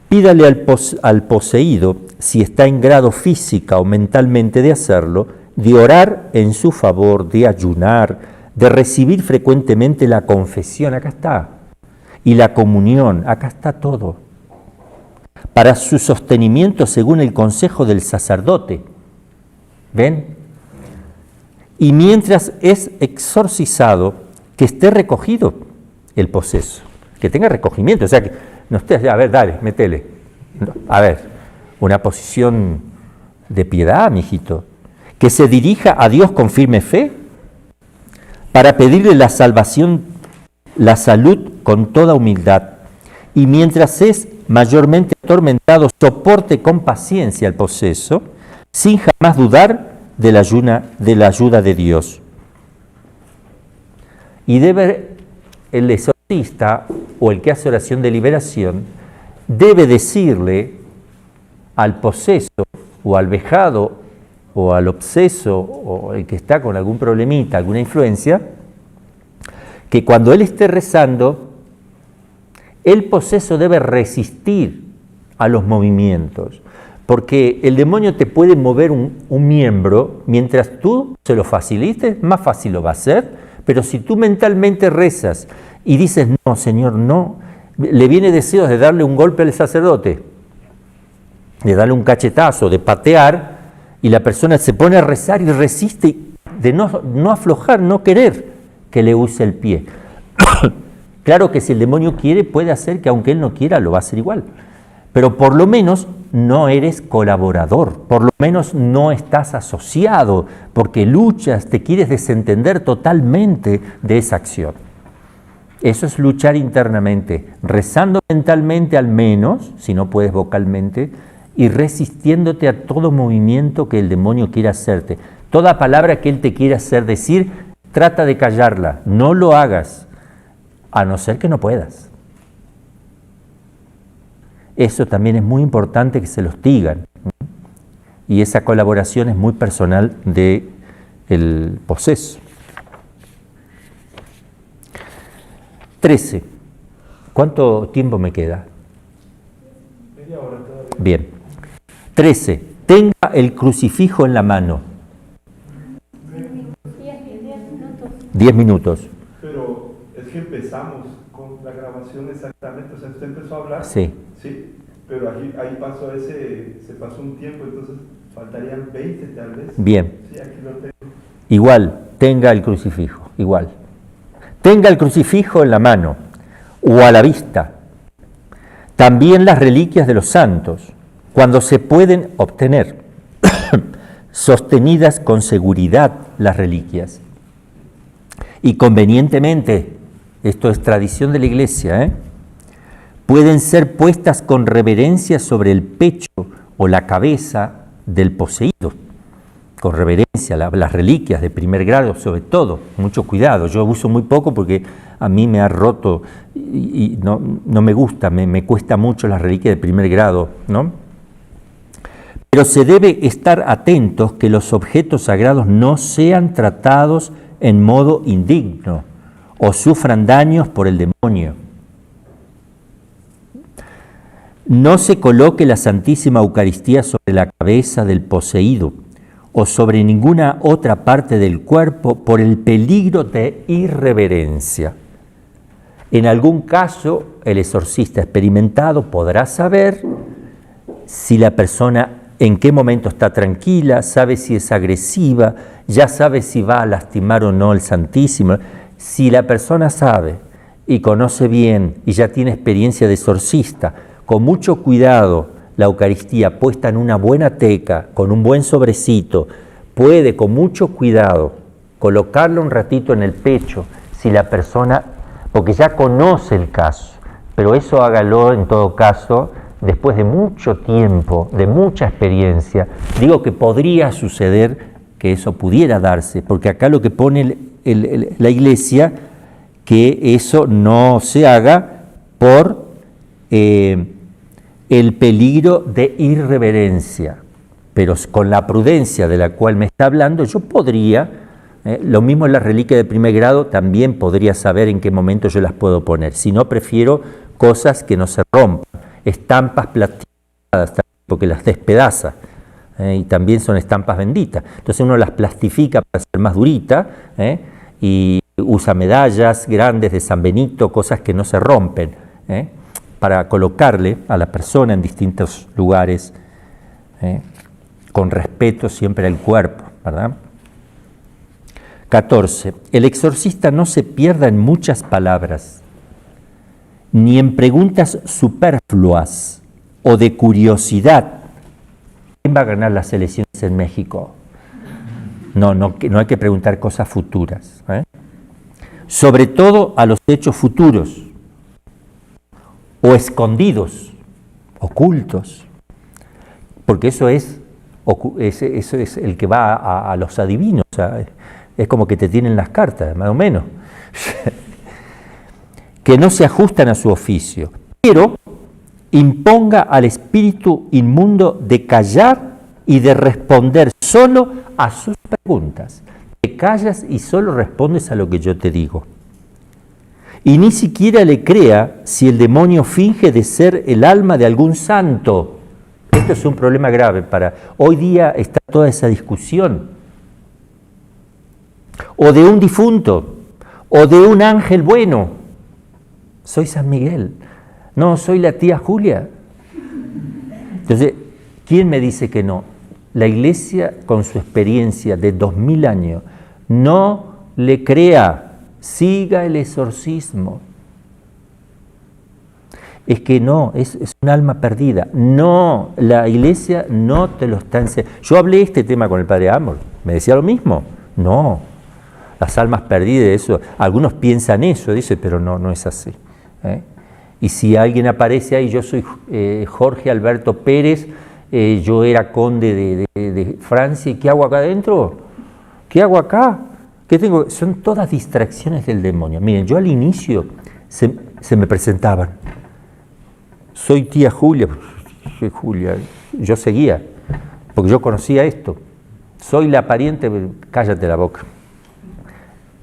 Pídale al poseído, si está en grado física o mentalmente de hacerlo, de orar en su favor, de ayunar, de recibir frecuentemente la confesión, acá está, y la comunión, acá está todo, para su sostenimiento según el consejo del sacerdote. ¿Ven? Y mientras es exorcizado, que esté recogido el poseso, que tenga recogimiento, o sea, que no esté, a ver, dale, métele, a ver, una posición de piedad, mijito, que se dirija a Dios con firme fe, para pedirle la salvación, la salud con toda humildad, y mientras es mayormente atormentado, soporte con paciencia el poseso, sin jamás dudar de la ayuda de Dios. Y el exorcista o el que hace oración de liberación debe decirle al poseso o al vejado o al obseso o el que está con algún problemita, alguna influencia, que cuando él esté rezando, el poseso debe resistir a los movimientos, porque el demonio te puede mover un miembro, mientras tú se lo facilites, más fácil lo va a hacer, pero si tú mentalmente rezas y dices, no, Señor, no, le viene deseos de darle un golpe al sacerdote, de darle un cachetazo, de patear, y la persona se pone a rezar y resiste, de no aflojar, no querer que le use el pie. Claro que si el demonio quiere, puede hacer que aunque él no quiera, lo va a hacer igual. Pero por lo menos no eres colaborador, por lo menos no estás asociado, porque luchas, te quieres desentender totalmente de esa acción. Eso es luchar internamente, rezando mentalmente al menos, si no puedes vocalmente, y resistiéndote a todo movimiento que el demonio quiera hacerte. Toda palabra que él te quiera hacer decir, trata de callarla, no lo hagas, a no ser que no puedas. Eso también es muy importante que se los digan. Y esa colaboración es muy personal del poseso. 13. ¿Cuánto tiempo me queda? Media hora todavía. Bien. 13. Tenga el crucifijo en la mano. 10 minutos. Pero es que empezamos con la grabación exactamente, o sea, usted empezó a hablar. Sí. Sí, pero ahí pasó se pasó un tiempo, entonces faltarían 20 tal vez. Bien. Sí, aquí lo tengo. Igual, tenga el crucifijo, igual. Tenga el crucifijo en la mano o a la vista. También las reliquias de los santos, cuando se pueden obtener, sostenidas con seguridad las reliquias. Y convenientemente, esto es tradición de la Iglesia, pueden ser puestas con reverencia sobre el pecho o la cabeza del poseído. Con reverencia, las reliquias de primer grado sobre todo, mucho cuidado. Yo uso muy poco porque a mí me ha roto y no me gusta, me cuesta mucho las reliquias de primer grado, ¿no? Pero se debe estar atentos que los objetos sagrados no sean tratados en modo indigno o sufran daños por el demonio. No se coloque la Santísima Eucaristía sobre la cabeza del poseído o sobre ninguna otra parte del cuerpo por el peligro de irreverencia. En algún caso, el exorcista experimentado podrá saber si la persona en qué momento está tranquila, sabe si es agresiva, ya sabe si va a lastimar o no el Santísimo. Si la persona sabe y conoce bien y ya tiene experiencia de exorcista, con mucho cuidado, la Eucaristía puesta en una buena teca, con un buen sobrecito, puede con mucho cuidado colocarlo un ratito en el pecho, si la persona, porque ya conoce el caso, pero eso hágalo en todo caso después de mucho tiempo, de mucha experiencia. Digo que podría suceder que eso pudiera darse, porque acá lo que pone la Iglesia, que eso no se haga por el peligro de irreverencia, pero con la prudencia de la cual me está hablando, yo podría, lo mismo en la reliquia de primer grado, también podría saber en qué momento yo las puedo poner. Si no, prefiero cosas que no se rompan, estampas plastificadas, porque las despedaza, y también son estampas benditas. Entonces uno las plastifica para ser más durita, y usa medallas grandes de San Benito, cosas que no se rompen, para colocarle a la persona en distintos lugares, con respeto siempre al cuerpo, ¿verdad? 14. El exorcista no se pierda en muchas palabras, ni en preguntas superfluas o de curiosidad. ¿Quién va a ganar las elecciones en México? No hay que preguntar cosas futuras, sobre todo a los hechos futuros, o escondidos, ocultos, porque eso es el que va a los adivinos, o sea, es como que te tienen las cartas, más o menos. que no se ajustan a su oficio, pero imponga al espíritu inmundo de callar y de responder solo a sus preguntas. Te callas y solo respondes a lo que yo te digo. Y ni siquiera le crea si el demonio finge de ser el alma de algún santo. Esto es un problema grave para... Hoy día está toda esa discusión. O de un difunto, o de un ángel bueno. Soy San Miguel. No, soy la tía Julia. Entonces, ¿quién me dice que no? La Iglesia, con su experiencia de 2000 años, no le crea. Siga el exorcismo. Es que no, es un alma perdida. No, la Iglesia no te lo está enseñando. Yo hablé este tema con el Padre Amor, me decía lo mismo. No, las almas perdidas, eso, algunos piensan eso, dice, pero no es así. Y si alguien aparece ahí, yo soy Jorge Alberto Pérez, yo era conde de Francia, ¿y qué hago acá adentro? ¿Qué hago acá? ¿Qué tengo? Son todas distracciones del demonio. Miren, yo al inicio se me presentaban. Soy tía Julia. Soy Julia. Yo seguía, porque yo conocía esto. Soy la pariente. Cállate la boca.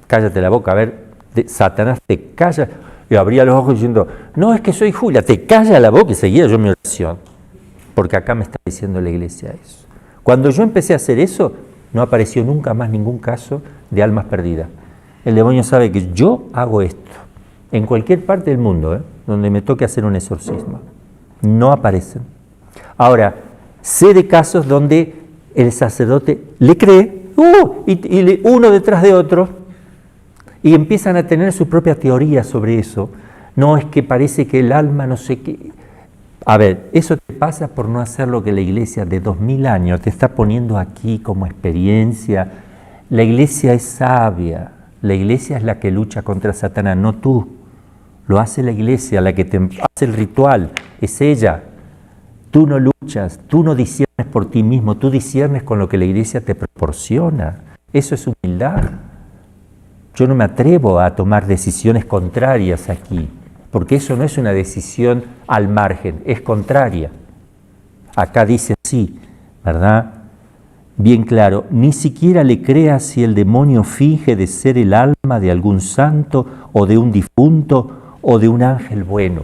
Cállate la boca. A ver, Satanás te calla. Yo abría los ojos diciendo, no, es que soy Julia. Te calla la boca y seguía yo mi oración. Porque acá me está diciendo la Iglesia eso. Cuando yo empecé a hacer eso, no apareció nunca más ningún caso de almas perdidas. El demonio sabe que yo hago esto en cualquier parte del mundo, donde me toque hacer un exorcismo. No aparecen. Ahora, sé de casos donde el sacerdote le cree, y uno detrás de otro, y empiezan a tener su propia teoría sobre eso. No, es que parece que el alma no sé qué. A ver, eso te pasa por no hacer lo que la Iglesia de 2000 años te está poniendo aquí como experiencia. La Iglesia es sabia, la Iglesia es la que lucha contra Satanás, no tú. Lo hace la Iglesia, la que te hace el ritual, es ella. Tú no luchas, tú no disciernes por ti mismo, tú disciernes con lo que la Iglesia te proporciona. Eso es humildad. Yo no me atrevo a tomar decisiones contrarias aquí, porque eso no es una decisión al margen, es contraria. Acá dice así, ¿verdad? Bien claro, ni siquiera le creas si el demonio finge de ser el alma de algún santo o de un difunto o de un ángel bueno.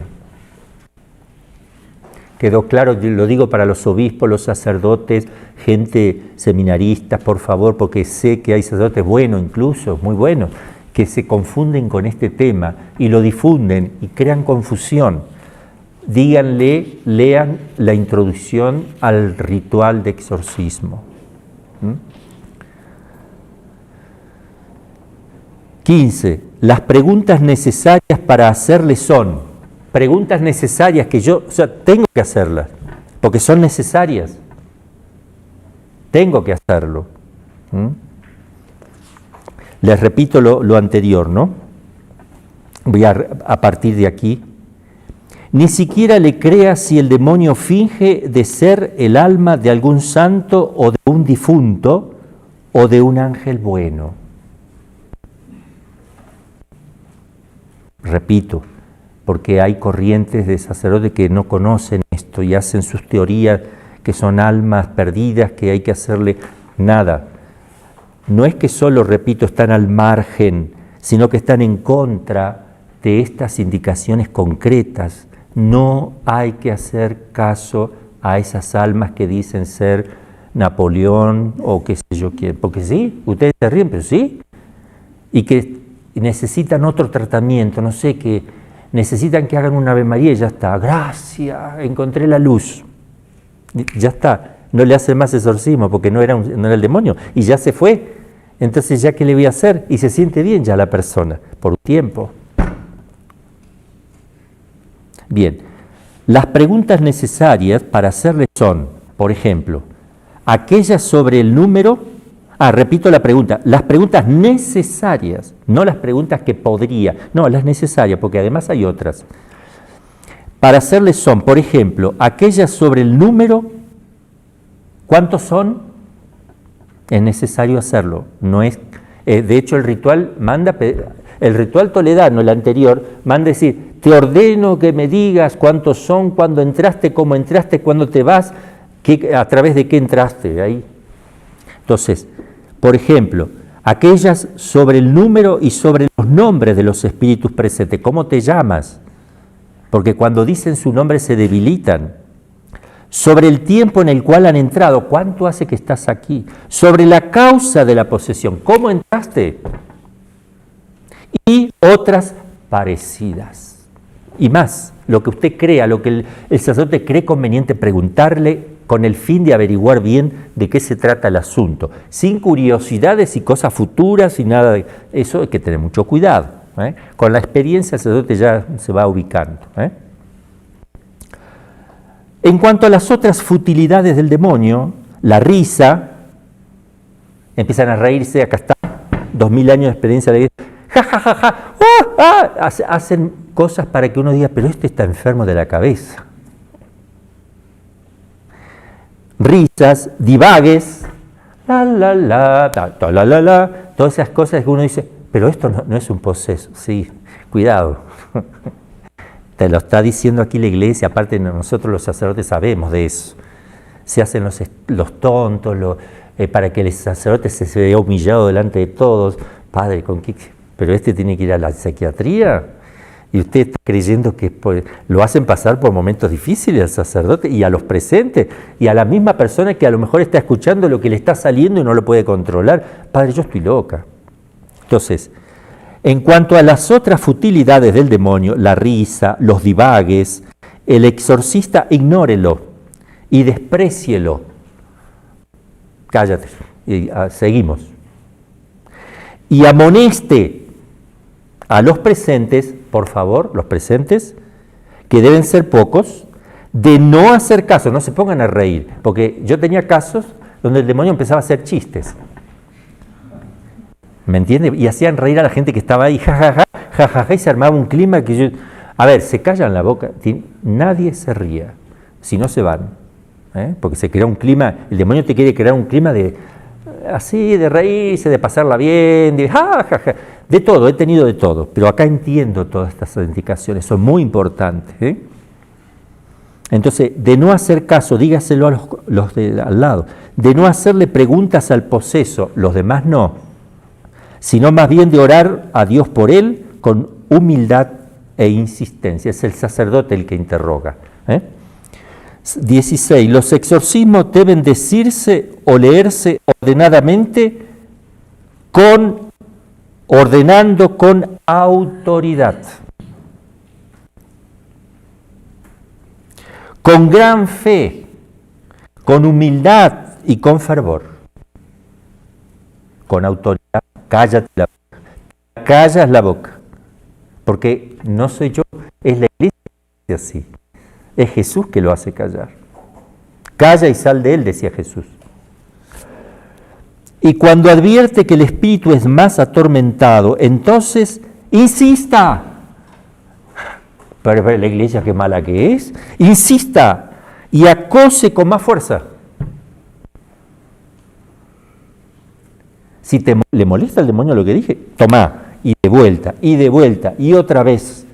Quedó claro, lo digo para los obispos, los sacerdotes, gente seminaristas, por favor, porque sé que hay sacerdotes buenos incluso, muy buenos, que se confunden con este tema y lo difunden y crean confusión. Díganle, lean la introducción al ritual de exorcismo. 15. Las preguntas necesarias para hacerle son preguntas necesarias que yo, tengo que hacerlas, porque son necesarias. Tengo que hacerlo. Les repito lo anterior, ¿no? Voy a partir de aquí. Ni siquiera le creas si el demonio finge de ser el alma de algún santo o de un difunto o de un ángel bueno. Repito, porque hay corrientes de sacerdotes que no conocen esto y hacen sus teorías que son almas perdidas, que hay que hacerle nada. No es que solo, repito, están al margen, sino que están en contra de estas indicaciones concretas. No hay que hacer caso a esas almas que dicen ser Napoleón o qué sé yo quién, porque sí, ustedes se ríen, pero sí, y que necesitan otro tratamiento, no sé, que necesitan que hagan una Ave María y ya está, gracias, encontré la luz, ya está, no le hace más exorcismo porque no era el demonio y ya se fue, entonces ya qué le voy a hacer y se siente bien ya la persona, por un tiempo. Bien, las preguntas necesarias para hacerle son, por ejemplo, aquellas sobre el número, repito la pregunta, las preguntas necesarias, no las preguntas que podría, no, las necesarias, porque además hay otras. Para hacerle son, por ejemplo, aquellas sobre el número, ¿cuántos son? Es necesario hacerlo, no es, de hecho el ritual manda, El ritual toledano, el anterior, manda decir, te ordeno que me digas cuántos son, cuándo entraste, cómo entraste, cuándo te vas, a través de qué entraste ahí. Entonces, por ejemplo, aquellas sobre el número y sobre los nombres de los espíritus presentes. ¿Cómo te llamas? Porque cuando dicen su nombre se debilitan. Sobre el tiempo en el cual han entrado, ¿cuánto hace que estás aquí? Sobre la causa de la posesión, ¿cómo entraste? Y otras parecidas. Y más, lo que usted crea, lo que el sacerdote cree conveniente preguntarle con el fin de averiguar bien de qué se trata el asunto, sin curiosidades y cosas futuras y nada de eso. Hay que tener mucho cuidado. Con la experiencia el sacerdote ya se va ubicando. En cuanto a las otras futilidades del demonio, la risa, empiezan a reírse, acá está, 2000 años de experiencia de ja, ja, ja, ja, hacen cosas para que uno diga, pero este está enfermo de la cabeza. Risas, divagues, todas esas cosas que uno dice, pero esto no es un poseso. Sí, cuidado. Te lo está diciendo aquí la iglesia, aparte nosotros los sacerdotes sabemos de eso. Se hacen los tontos, para que el sacerdote se vea humillado delante de todos. Padre, ¿con qué? Pero este tiene que ir a la psiquiatría. Y usted está creyendo que lo hacen pasar por momentos difíciles al sacerdote y a los presentes y a la misma persona que a lo mejor está escuchando lo que le está saliendo y no lo puede controlar. Padre, yo estoy loca. Entonces, en cuanto a las otras futilidades del demonio, la risa, los divagues, el exorcista ignórelo y desprécielo. Cállate, y seguimos. Y amoneste a los presentes, por favor, los presentes, que deben ser pocos, de no hacer caso, no se pongan a reír, porque yo tenía casos donde el demonio empezaba a hacer chistes. ¿Me entiende? Y hacían reír a la gente que estaba ahí, jajaja, jajaja, y se armaba un clima que yo... A ver, se callan la boca, nadie se ría, si no se van, porque se crea un clima, el demonio te quiere crear un clima de... así, de reírse, de pasarla bien, de jajaja, de todo, he tenido de todo, pero acá entiendo todas estas indicaciones, son muy importantes. Entonces, de no hacer caso, dígaselo a los de al lado, de no hacerle preguntas al poseso, los demás no, sino más bien de orar a Dios por él con humildad e insistencia. Es el sacerdote el que interroga. 16. Los exorcismos deben decirse o leerse ordenadamente ordenando con autoridad, con gran fe, con humildad y con fervor. Con autoridad, cállate la boca. Callas la boca. Porque no soy yo, es la iglesia que hace así. Es Jesús que lo hace callar. Calla y sal de él, decía Jesús. Y cuando advierte que el espíritu es más atormentado, entonces insista. Pero la iglesia qué mala que es. Insista y acose con más fuerza. Si le molesta al demonio lo que dije, toma, y de vuelta, y otra vez.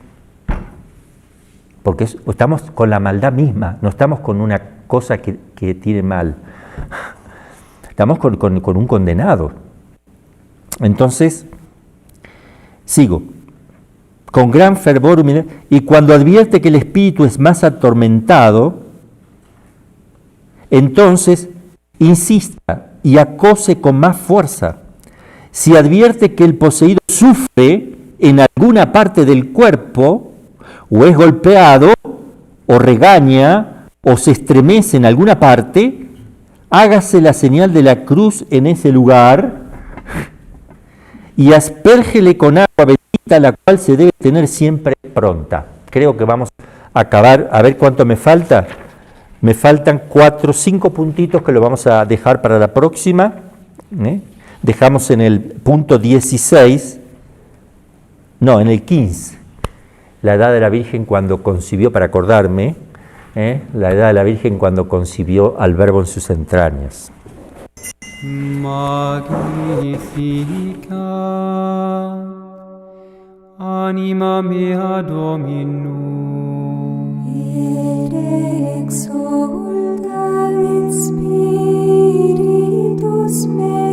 Porque estamos con la maldad misma, no estamos con una cosa que tiene mal. Estamos con un condenado. Entonces, sigo. Con gran fervor, humildad, y cuando advierte que el espíritu es más atormentado, entonces insista y acose con más fuerza. Si advierte que el poseído sufre en alguna parte del cuerpo, o es golpeado, o regaña, o se estremece en alguna parte, hágase la señal de la cruz en ese lugar y aspérgele con agua bendita, la cual se debe tener siempre pronta. Creo que vamos a acabar, a ver cuánto me falta. Me faltan 4 o 5 puntitos que lo vamos a dejar para la próxima. Dejamos en el punto 16, no, en el 15, la edad de la Virgen cuando concibió, para acordarme, la edad de la Virgen cuando concibió al Verbo en sus entrañas. Magnificat Anima mea Dominum. Et exulta in spiritus meum.